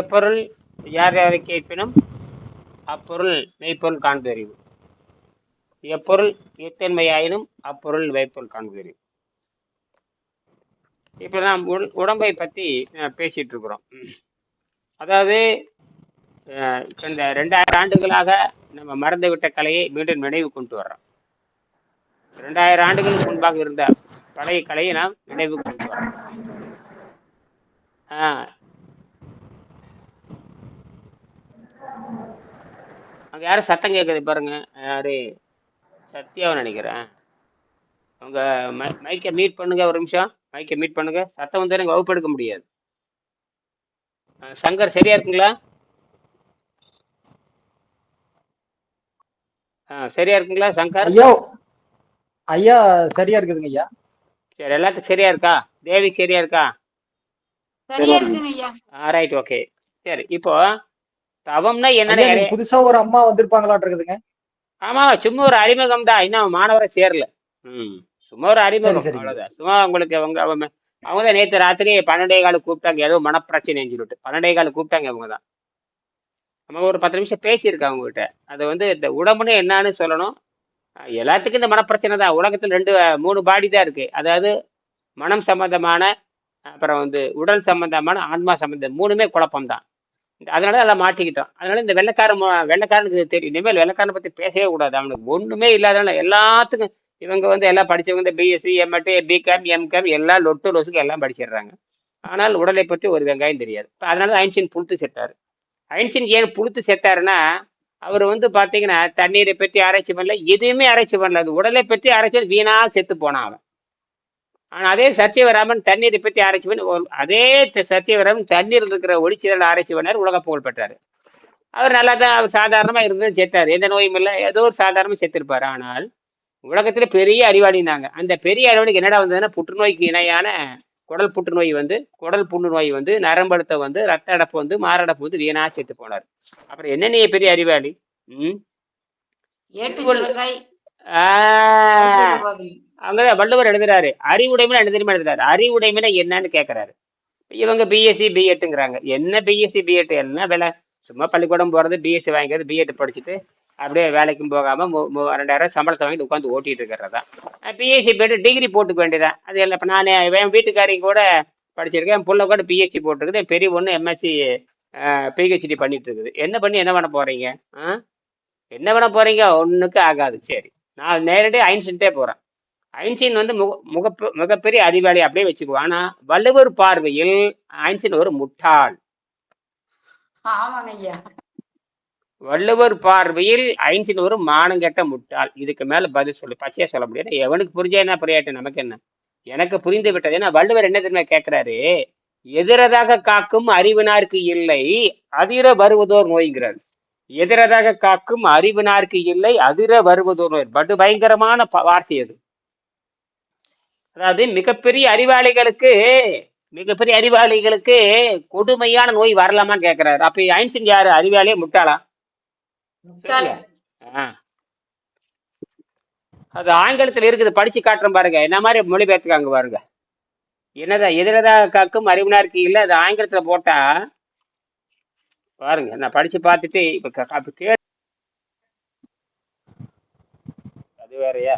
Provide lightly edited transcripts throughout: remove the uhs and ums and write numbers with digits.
எப்பொருள் யார் யாரை கேட்பினும் அப்பொருள் மெய்ப்பொருள் காண்பறிவு. எப்பொருள் எத்தன்மையாயினும் அப்பொருள் மெய்ப்பொருள் காண்பறிவு. இப்ப நாம் உடம்பை பத்தி பேசிட்டு இருக்கிறோம். அதாவது கடந்த 2000 ஆண்டுகளாக நம்ம மறந்துவிட்ட கலையை மீண்டும் நினைவு கொண்டு வர்றோம். 2000 ஆண்டுகளுக்கு முன்பாக இருந்த பழைய கலையை நாம் நினைவு கொண்டு வர்றோம். அங்க யாரும் சத்தம் கேட்குது பாருங்க. யாரு? சத்யாவை நினைக்கிறேன். உங்க மைக்கை மீட் பண்ணுங்க, ஒரு நிமிஷம் மைக்கை மீட் பண்ணுங்க. சத்தம் வந்து எனக்கு வகுப்பெடுக்க முடியாது. சங்கர் சரியா இருக்குங்களா? சரியா இருக்குங்களா சங்கர்? ஐயா ஐயா சரியா இருக்குதுங்க ஐயா. சரி, எல்லாத்துக்கும் சரியா இருக்கா? தேவி சரியா இருக்கா? சரியா இருக்குங்க ஐயா. Right, okay. சரி, இப்போ தவம்னா என்ன? புதுசா ஒரு அம்மா வந்திருப்பாங்களாட்டு இருக்குதுங்க. ஆமா, சும்மா ஒரு அறிமுகம் தான், இன்னும் மாணவரை சேரல. சும்மா ஒரு அறிமுகம், அவ்வளவுதான். சும்மா உங்களுக்கு அவங்க தான் நேற்று ராத்திரி 12:15 கூப்பிட்டாங்க, ஏதோ மனப்பிரச்சனைன்னு சொல்லிட்டு 12:15 கூப்பிட்டாங்க. அவங்க தான் நம்ம ஒரு 10 நிமிஷம் பேசியிருக்கேன் அவங்க கிட்ட. அதை வந்து இந்த உடம்புன்னு என்னன்னு சொல்லணும். எல்லாத்துக்கும் இந்த மனப்பிரச்சனை தான். உலகத்துல 3 பாடி தான் இருக்கு. அதாவது மனம் சம்பந்தமான, அப்புறம் வந்து உடல் சம்பந்தமான, ஆன்மா சம்பந்தம், 3மே குழப்பம்தான். அதனால அதெல்லாம் மாட்டிக்கிட்டோம். அதனால இந்த வெள்ளைக்காரனுக்கு தெரியும், இனிமேல் வெள்ளைக்காரனை பத்தி பேசவே கூடாது. அவனுக்கு ஒண்ணுமே இல்லாதனால எல்லாத்துக்கும் இவங்க வந்து எல்லாம் படிச்சவங்க, இந்த பிஎஸ்சி, எம்எட், பிகாம், எம்காம் எல்லாம் லொட்டு லொசுக்கு எல்லாம் படிச்சிடுறாங்க. ஆனால் உடலை பற்றி ஒரு வெங்காயம் தெரியாது. அதனால ஐன்ஸ்டீன் புழுத்து செத்தாரு. ஐன்ஸ்டீன் ஏன் புழுத்து செத்தாருன்னா, அவர் வந்து பாத்தீங்கன்னா தண்ணீரை பற்றி ஆராய்ச்சி பண்ணல, எதுவுமே ஆராய்ச்சி பண்ணல. அது உடலை பற்றி ஆராய்ச்சி வீணா செத்து போனான் அவன். ஆனா அதே சத்தியவராமன் தண்ணீரை பற்றி ஆராய்ச்சி பண்ணி, அதே சத்தியவராமன் தண்ணீர் இருக்கிற ஒளிச்சிதழ் ஆராய்ச்சி பண்ணார், உலக புகழ் பெற்றாரு. அவர் நல்லா தான், அவர் சாதாரணமா இருந்து செத்தாரு, எந்த நோயும் இல்லை, ஏதோ ஒரு சாதாரணமா செத்துருப்பாரு. ஆனால் உலகத்துல பெரிய அறிவாளினாங்க. அந்த பெரிய அறிவாளிக்கு என்னடா வந்ததுன்னா, புற்றுநோய்க்கு இணையான குடல் புற்றுநோய் வந்து, குடல் புற்றுநோய் வந்து, நரம்படுத்த வந்து, ரத்த அடப்பு வந்து, மாரடைப்பு வந்து வீணா செத்து போனார். அப்புறம் என்ன நீ பெரிய அறிவாளி? அங்கதான் வள்ளுவர் எழுதுறாரு, அறிவுடைமையில என்ன தெரியுமா எழுதுறாரு? அறிவுடைமையில என்னன்னு கேட்கறாரு. இவங்க பிஎஸ்சி பிஎட்டுங்கிறாங்க. என்ன பிஎஸ்சி பிஎட் என்ன வேலை? சும்மா பள்ளிக்கூடம் போறது, பிஎஸ்சி வாங்கிக்கிறது, பிஎட் படிச்சுட்டு அப்படியே வேலைக்கும் போகாம 2000 சம்பளத்தை வாங்கிட்டு உட்காந்து ஓட்டிட்டு இருக்கிறதா. பிஎஸ்சி போயிட்டு டிகிரி போட்டுக்க வேண்டியதான். அது இல்லை. இப்போ நான் என் வீட்டுக்காரிங்க கூட படிச்சிருக்கேன், என் பிள்ளை கூட பிஎஸ்சி போட்டிருக்குது, என் பெரிய ஒன்று எம்எஸ்சி பிஹெச்டி பண்ணிட்டு இருக்குது. என்ன பண்ணி என்ன பண்ண போறீங்க? என்ன பண்ண போறீங்க? ஒன்றுக்கு ஆகாது. சரி, நான் நேரடியாக ஐன்ஸ்டீன்ட்டே போறேன். ஐன்ஸ்டீன் வந்து மிகப்பெரிய அறிவாளி அப்படியே வச்சுக்குவோம். ஆனா வள்ளுவர் பார்வையில் ஐன்ஸ்டீன் ஒரு முட்டாள். வள்ளுவர் பார்வையில் ஐன்ஸ்டீன் ஒரு மானங்கெட்ட முட்டாள். இதுக்கு மேல பதில் சொல்லு, பச்சையா சொல்ல முடியாது. எவனுக்கு புரிஞ்சா என்ன, புரியாட்டு நமக்கு என்ன? எனக்கு புரிந்து விட்டது. ஏன்னா வள்ளுவர் என்ன தெரியுமா கேட்கிறாரு? எதிரதாக காக்கும் அறிவினாருக்கு இல்லை, அதிர வருவதோர் நோய்ங்கிறார். எதிரதாக காக்கும் அறிவினாருக்கு இல்லை, அதிர வருவதோர் நோய். படு பயங்கரமான வார்த்தை அது. அதாவது மிகப்பெரிய அறிவாளிகளுக்கு கொடுமையான நோய் வரலாமான்னு கேட்கிறாரு. அப்ப ஐன்ஸ்டீன் யாரு, அறிவாளியே முட்டாளா? அது ஆங்கிலத்தில் இருக்குது, படிச்சு காட்டுறோம் பாருங்க. என்ன மாதிரி மொழிபெயர்த்துக்காங்க பாருங்க. என்னதான் எதிரதாக காக்கும் அறிவினாருக்கு இல்லை, அது ஆங்கிலத்துல போட்டா பாருங்க. நான் படிச்சு பார்த்துட்டு இப்ப அது வேறையா?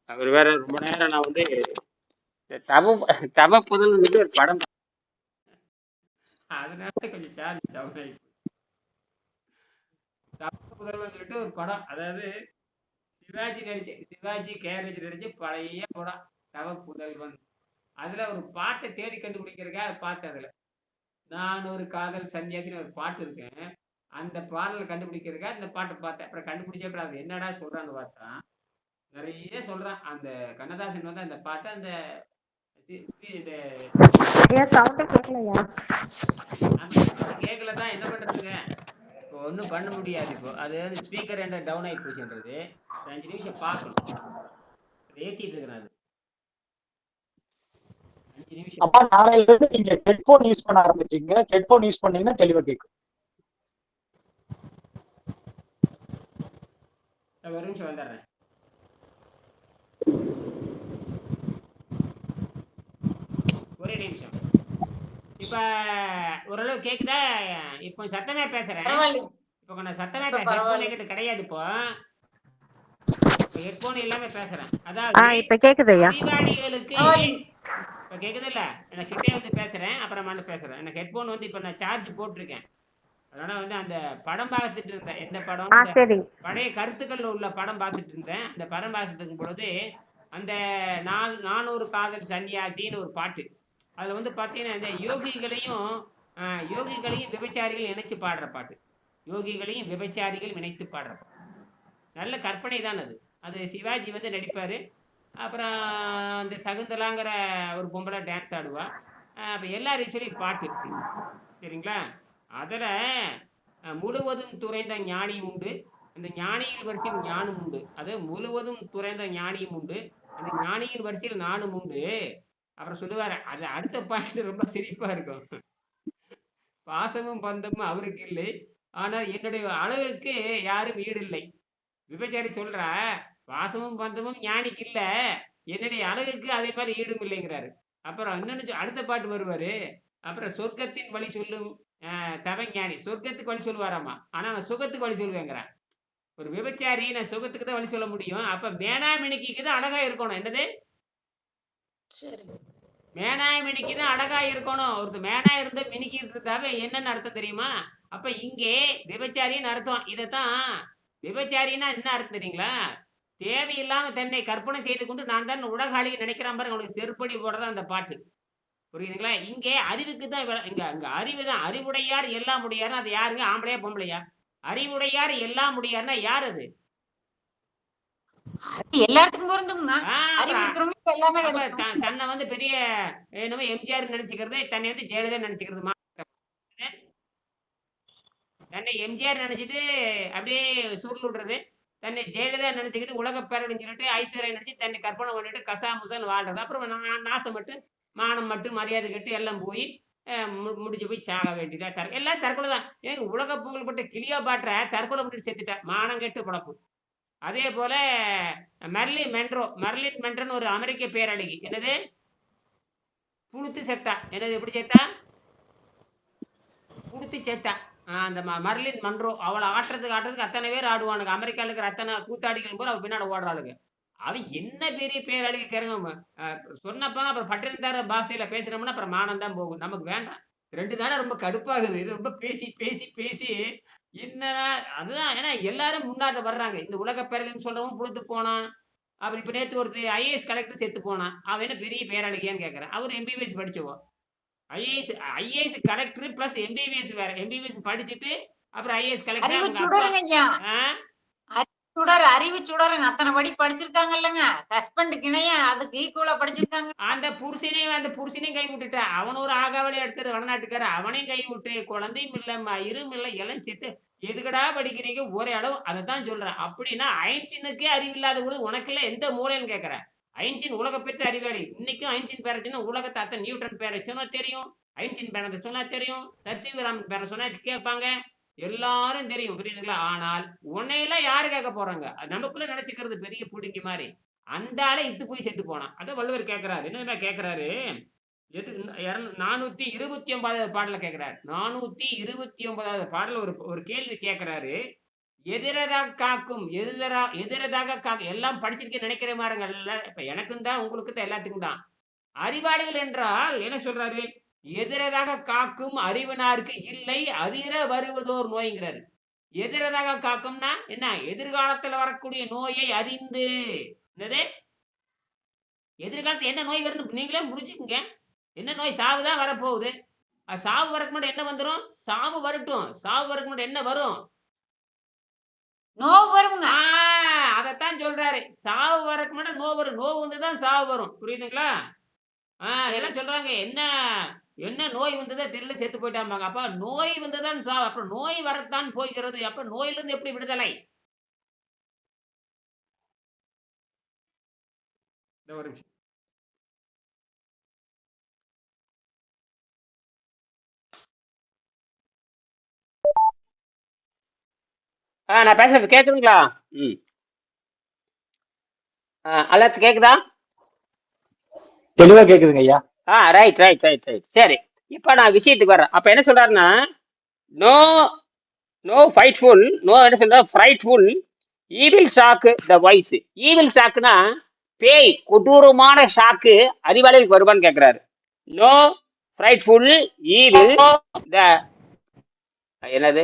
அவர் வேற. ரொம்ப நேரம் நான் வந்து தவ புதல் ஒரு படம், அதனால கொஞ்சம் சார்ஜ் டவுன் ஆகி தவ புதல்வன் சொல்லிட்டு ஒரு படம். அதாவது சிவாஜி கேரேஜ் நடிச்சு பழைய படம் தவ புதல்வன். அதுல ஒரு பாட்டை தேடி கண்டுபிடிக்கிறக்கா பார்த்தேன். அதுல நான் ஒரு காதல் சன்னியாசின்னு ஒரு பாட்டு இருக்கேன். அந்த பாடலை கண்டுபிடிக்கிறக்கா இந்த பாட்டை பார்த்தேன். அப்புறம் கண்டுபிடிச்சப்ப அது என்னடா சொல்றான்னு பார்த்தா நிறைய சொல்றான். அந்த கண்ணதாசன் வந்து அந்த பாட்டை அந்த கேட்கலதான், என்ன பண்றதுங்க? இப்போ ஒன்றும் பண்ண முடியாது. இப்போ அது ஸ்பீக்கர் என்ன டவுன் ஆகி போச்சுன்றது 5 நிமிஷம் பார்க்கணும். ஏத்திட்டு இருக்கிறேன். அது 5 நிமிஷம். அப்பா நாளையில இருந்து நீங்க ஹெட்போன் யூஸ் பண்ண ஆரம்பிச்சீங்க. ஹெட்போன் யூஸ் பண்ணீங்கன்னா தெளிவா கேட்கும். ஒரு நிமிஷம் வந்துடுறேன். ஒரே நிமிஷம். இப்ப ஓரளவு கேக்குதா? இப்போ சத்தமே பேசுறேன். பரவாயில்ல. இப்போ கொஞ்சம் சத்தமே இப்ப ஹெட்போன் பரவாயில்ல. என்கிட்ட கிடையாது இப்போ. ஹெட்போன் இல்லாம பேசுறேன். அதாவது இப்ப கேக்குது ஐயா. அறிவாளிகளுக்கு பரவாயில்லைங்க. இப்ப கேக்குதுல்ல? எனக்கு கிட்டே வந்து பேசுறேன், அப்புறமா பேசுறேன். எனக்கு ஹெட்போன் வந்து இப்ப நான் சார்ஜ் போட்டிருக்கேன். அதனால வந்து அந்த படம் பார்த்துட்டு இருந்தேன். எந்த படம்? இந்த சரி. பழைய கருத்துக்கள் உள்ள படம் பார்த்துட்டு இருந்தேன். அந்த படம் பார்த்துட்டு இருக்கும் பொழுது அந்த 400 காதல் சன்னியாசின்னு ஒரு பாட்டு. அதுல வந்து பாத்தீங்கன்னா இந்த யோகிகளையும் விபச்சாரிகள் இணைச்சு பாடுற பாட்டு. யோகிகளையும் விபச்சாரிகள் இணைத்து பாடுற பாட்டு. நல்ல கற்பனை தான் அது. அது சிவாஜி வந்து நடிப்பாரு. அப்புறம் அந்த சகுந்தலாங்கிற ஒரு பொம்பளை டான்ஸ் ஆடுவா. அப்ப எல்லாரையும் சொல்லி பாட்டு. சரிங்களா? அதுல முழுவதும் துறைந்த ஞானி உண்டு. அந்த ஞானியின் வரிசையில் ஞானம் உண்டு. அது முழுவதும் துறைந்த ஞானியும் உண்டு. அந்த ஞானியின் வரிசையில் நானும் உண்டு. அப்புறம் சொல்லுவாரு. அது அடுத்த பாயிண்ட் ரொம்ப சிரிப்பா இருக்கும். பாசமும் பந்தமும் அவருக்கு இல்லை. ஆனால் என்னுடைய அழகுக்கு யாரும் ஈடில்லை. விபச்சாரி சொல்றா, பாசமும் பந்தமும் ஞானிக்கு இல்ல. என்னுடைய அழகுக்கு அதே மாதிரி ஈடும் இல்லைங்கிறாரு. அப்புறம் இன்னொன்னு அடுத்த பாட்டு வருவாரு. அப்புறம் சொர்க்கத்தின் வழி சொல்லும் தவஞானி. சொர்க்கத்துக்கு வழி சொல்லுவாராமா. ஆனா நான் சுகத்துக்கு வழி சொல்லுவேங்கிறேன். ஒரு விபச்சாரி நான் சுகத்துக்கு தான் வழி சொல்ல முடியும். அப்ப மேனாமினிக்கு தான் அழகா இருக்கணும். என்னது? சரி. மேனாமினிக்கு தான் அழகா இருக்கணும். ஒருத்தர் மேனா இருந்து மினிக்கிட்டு இருந்தாவே என்னன்னு அர்த்தம் தெரியுமா? அப்ப இங்கே விபச்சாரின்னு அர்த்தம். இதைத்தான் விபச்சாரின்னா என்ன அர்த்தம் தெரியுங்களா? தேவையில்லாம தன்னை கற்பனை செய்து கொண்டு நான் தான் உலகாளியை நினைக்கிறான் பாருங்க. அவனுக்கு செருப்படி போடுறதா அந்த பாட்டு. புரியுதுங்களா? இங்கே அறிவுக்கு தான் இங்க அங்க அறிவு தான். அறிவுடையார் எல்லாம் முடியாருன்னா அது யாருங்க? ஆம்பளையா பொம்பளையா? அறிவுடையார் எல்லாம் முடியாருன்னா யார் அது? அது எல்லாத்துக்கும் பொருந்துங்கண்ணா. அறிவு அப்புறம் இருக்கிறவங்களுக்கு எல்லாமே அப்ப கிடைக்கும். தன்னை வந்து பெரிய என்னமோ எம்ஜிஆர் நினைச்சுக்கிறது, தன்னை வந்து ஜெயலலிதா நினைச்சுக்கிறது. தன்னை எம்ஜிஆர் நினைச்சிட்டு அப்படியே சுருள் விடுறது. தன்னை ஜெயலலிதா நினைச்சுக்கிட்டு உலக பேரவைன்னு சொல்லிட்டு ஐஸ்வர்யா நினைச்சு தன்னை கற்பனை பண்ணிட்டு கசாமுசான்னு வாழ்றது. அப்புறம் நாசப்பட்டு மானம் மட்டும் மரியாதை கட்டு எல்லாம் போய் முடிஞ்சு போய் சாக வேண்டியதா. எல்லாம் தற்கொலை தான். ஏங்க உலக புகழ்பட்ட கிளியோ பாட்டுற தற்கொலை பண்ணிட்டு செத்துட்டேன். மானம் கெட்டு பழப்பு. அதே போல மெர்லின் மென்ரோன்னு ஒரு அமெரிக்க பேரழகி. என்னது? புழுத்து செத்தா. என்னது? எப்படி செத்தா? புழுத்து செத்தா. அந்த மர்லின் மன்ரோ. அவளை ஆட்டுறதுக்கு அத்தனை பேர் ஆடுவானுங்க. அமெரிக்காவில் இருக்கிற அத்தனை கூத்தாடிகள் போது அவள் பின்னாடி ஓடுறாளுங்க. அவன் என்ன பெரிய பேரழகி கேருங்க. சொன்னப்ப அப்புறம் பட்டினத்தார பாஷையில பேசுறோம்னா அப்புறம் மானம் தான் போகும். நமக்கு வேண்டாம். 2 நாளா ரொம்ப கடுப்பாகுது. இது ரொம்ப பேசி பேசி பேசி என்னடா அதுதான். ஏன்னா எல்லாரும் முன்னாடி வர்றாங்க. இந்த உலக பேரழின்னு சொல்றவன் புழுத்து போனான். அப்புறம் இப்ப நேத்து ஒருத்தர் ஐஏஎஸ் கலெக்டர் செத்து போனான். அவன் என்ன பெரிய பேரழகியான்னு கேட்கிறேன். அவர் எம்பிபிஎஸ் படிச்சவோ. ஐஏஎஸ் கலெக்டர் பிளஸ் எம்பிபிஎஸ் வேற. எம்பிபிஎஸ் படிச்சுட்டு அப்புறம் ஐஏஎஸ் அறிவு கலெக்டர். சுடருங்க ஐயா. ஆ? அறிவு சுடருங்க. அத்தனை படி படிச்சிருக்காங்க இல்லங்க. ஹஸ்பண்டுக்கு இணையா அதுக்கு ஈக்குவலா படிச்சிருக்காங்க. அந்த புருஷனையும் கை விட்டுட்டா. அவன் ஒரு ஆகாவளி எடுத்தது வடநாட்டுக்கார. அவனையும் கை விட்டு குழந்தையும் இல்ல மயிரும் இல்ல எல்லாம் செத்து எதுக்கடா படிக்கிறீங்க ஒரே அளவு. அதை தான் சொல்றேன். அப்படின்னா ஐன்ஸ்டீனுக்கே அறிவில்லாத கூட உனக்குள்ள எந்த மூலைன்னு கேட்கறேன். ஐன்ஸ்டீன் உலக பெற்ற அறிவாளி. இன்னைக்கும் ஐன்ஸ்டீன் பேரை சொன்னா உலகத்தை அத்தனை நியூட்டன் பேரை சொன்னா தெரியும். ஐன்ஸ்டீன் பேரை சொன்னா தெரியும். சர்சிவராமன் பேரை சொன்னா கேட்பாங்க. எல்லாரும் தெரியும். புரியுதுங்களா? ஆனால் உன்னையெல்லாம் யாரு கேட்க போறாங்க? நமக்குள்ள நினைச்சுக்கிறது பெரிய புடுங்கி மாதிரி. அந்த ஆளை இத்து போய் செத்து போனான். அதான் வள்ளுவர் கேட்கிறாரு. என்ன கேட்கிறாரு? 429வது பாடல கேட்கிறாரு. 429வது பாடல ஒரு கேள்வி கேட்கிறாரு. எதிரதாக காக்கும் எல்லாம் படிச்சிருக்கேன்னு நினைக்கிற மாதிரிங்கல்ல. இப்ப எனக்கும் தான் உங்களுக்கு தான் எல்லாத்துக்கும் தான். அறிவாளிகள் என்றால் என்ன சொல்றாரு? எதிரதாக காக்கும் அறிவினாருக்கு இல்லை அதிர வருவதோர் நோய்ங்கிறாரு. எதிரதாக காக்கும்னா என்ன? எதிர்காலத்துல வரக்கூடிய நோயை அறிந்து. என்னது? எதிர்காலத்துல என்ன நோய் வரும்னு நீங்களே புரிஞ்சுக்குங்க. என்ன நோய்? சாவுதான் வரப்போகுது. சாவு வரக்கு முன்னாடி என்ன வந்துடும்? சாவு வரட்டும். சாவு வரக்கு முன்னாடி என்ன வரும்? நோவு வருங்க. அதத்தான் சொல்றாரு. சாவு வரக்கு முன்னாடி நோவு வரும். நோவு வந்துதான் சாவு வரும். புரியுதுங்களா? எல்லாம் சொல்றாங்க. என்ன நோய் வந்ததா தெரியல செத்து போயிட்டாம்பாங்க. அப்ப நோய் வந்துதான் சாவு. அப்புறம் நோய் வரத்தான் போகிறது. அப்ப நோயிலிருந்து எப்படி விடுதலை? ஒரு நிமிஷம். நான் பேசுறது கேக்குதுங்களா? எல்லாத்துக்கும் கேக்குதா? தெளிவா கேக்குதுங்க ஐயா. ரைட். சரி. இப்ப நான் விஷயத்துக்கு வர்றேன். அப்ப என்ன சொல்றாருன்னா, நோ நோ ஃபைட்ஃபுல், நோ என்ன சொல்ற frightful, evil shock the voice. Evil ஷாக்குனா பேய் கொடூரமான ஷாக்கு அறிவாளிகளுக்கு வருமான்னு கேட்கிறாரு. நோ ஃப்ரைட்ஃபுல் ஈவில் த என்னது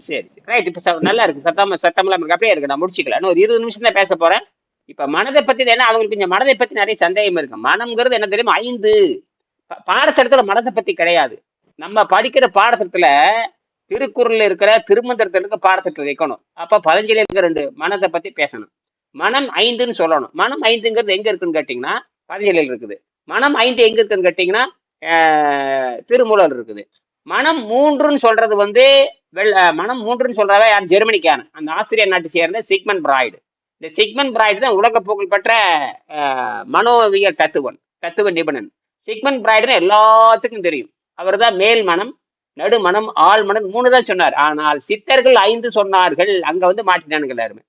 சரி சரி ரைட். இப்ப நல்லா இருக்கு, சத்தமெல்லாம் இருக்கு, அப்படியே இருக்கு. நான் முடிச்சுக்கல, இன்னும் ஒரு 20 நிமிஷம் தான் பேச போறேன். இப்ப மனதை பத்தி என்ன அவங்களுக்கு கொஞ்சம் மனதை பத்தி நிறைய சந்தேகம் இருக்கு. மனம்ங்கிறது என்ன தெரியுமா? 5 பாடத்திட்டத்துல மனதை பத்தி கிடையாது. நம்ம படிக்கிற பாடத்திட்டத்துல திருக்குறள்ல இருக்கிற திருமந்திரத்துல இருக்க பாடத்திட்டத்தில் வைக்கணும். அப்ப பதஞ்சலி இருக்கிற 2 மனதை பத்தி பேசணும். மனம் 5ன்னு சொல்லணும். மனம் 5ங்கிறது எங்க இருக்குன்னு கேட்டீங்கன்னா பதஞ்சலியில் இருக்குது. மனம் 5 எங்க இருக்குன்னு கேட்டீங்கன்னா திருமூலர் இருக்குது. மனம் 3ன்னு சொல்றது வந்து மனம் 3ன்னு சொல்றவ யார்? ஜெர்மனிக்கான அந்த ஆஸ்திரிய நாட்டை சேர்ந்த சிக்மண்ட் பிராய்டு. இந்த சிக்மண்ட் பிராய்டு தான் உலக புகழ் பெற்ற மனோவியல் தத்துவ நிபுணன். சிக்மண்ட் பிராய்டுன்னு எல்லாத்துக்கும் தெரியும். அவர் தான் மேல் மனம், நடுமனம், ஆழ் மனம் 3 தான் சொன்னார். ஆனால் சித்தர்கள் 5 சொன்னார்கள். அங்க வந்து மாற்றினானுங்க எல்லாருமே.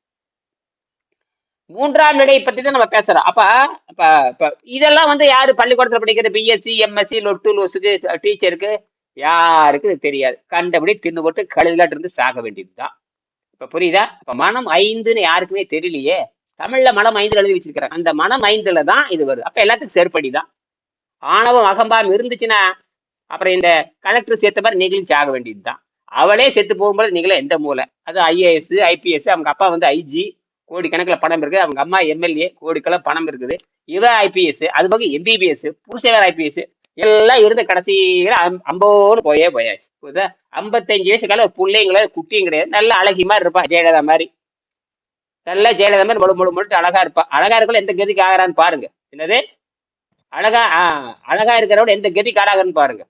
3ஆம் நிலையை பத்தி தான் நம்ம பேசுறோம். அப்ப இதெல்லாம் வந்து யாரு பள்ளிக்கூடத்துல படிக்கிற பிஎஸ்சி எம்எஸ்சி லொட்டு லொசுக்கு டீச்சருக்கு யாருக்கு இது தெரியாது. கண்டபடி தின்னு போட்டு கழுதலாட்டு இருந்து சாக வேண்டியதுதான். இப்ப புரியுதா? இப்ப மனம் 5ன்னு யாருக்குமே தெரியலையே. தமிழ்ல மனம் 5 எழுதி வச்சிருக்கிறாங்க. அந்த மனம் 5ல தான் இது வருது. அப்ப எல்லாத்துக்கும் செருப்படிதான். ஆணவம் அகம்பாவம் இருந்துச்சுன்னா அப்புறம் இந்த கலெக்டர் சேர்த்த மாதிரி நீங்களும் சாக வேண்டியதுதான். அவளே செத்து போகும்போது நீங்களே எந்த மூலை? அது ஐஏஎஸ் ஐபிஎஸ். அவங்க அப்பா வந்து ஐஜி, கோடிக்கணக்கில் பணம் இருக்குது. அவங்க அம்மா எம்எல்ஏ, கோடிக்கணக்கில் பணம் இருக்குது. இவ ஐபிஎஸ், அது போக எம்பிபிஎஸ், புருஷன் வேற ஐபிஎஸ், எல்லாம் இருந்த கடைசியில அம்போன்னு போயாச்சு. 55 வயசு கால பிள்ளைங்கள குட்டியும் கிடையாது. நல்ல அழகி மாதிரி இருப்பா, ஜெயலலிதா மாதிரி. நல்லா ஜெயலலிதா மாதிரி முழுட்டு அழகா இருப்பா. அழகா இருக்கல எந்த கதிக்கு ஆகிறான்னு பாருங்க. என்னது அழகா இருக்கிறவட எந்த கதிக்கு ஆகிறான்னு பாருங்க.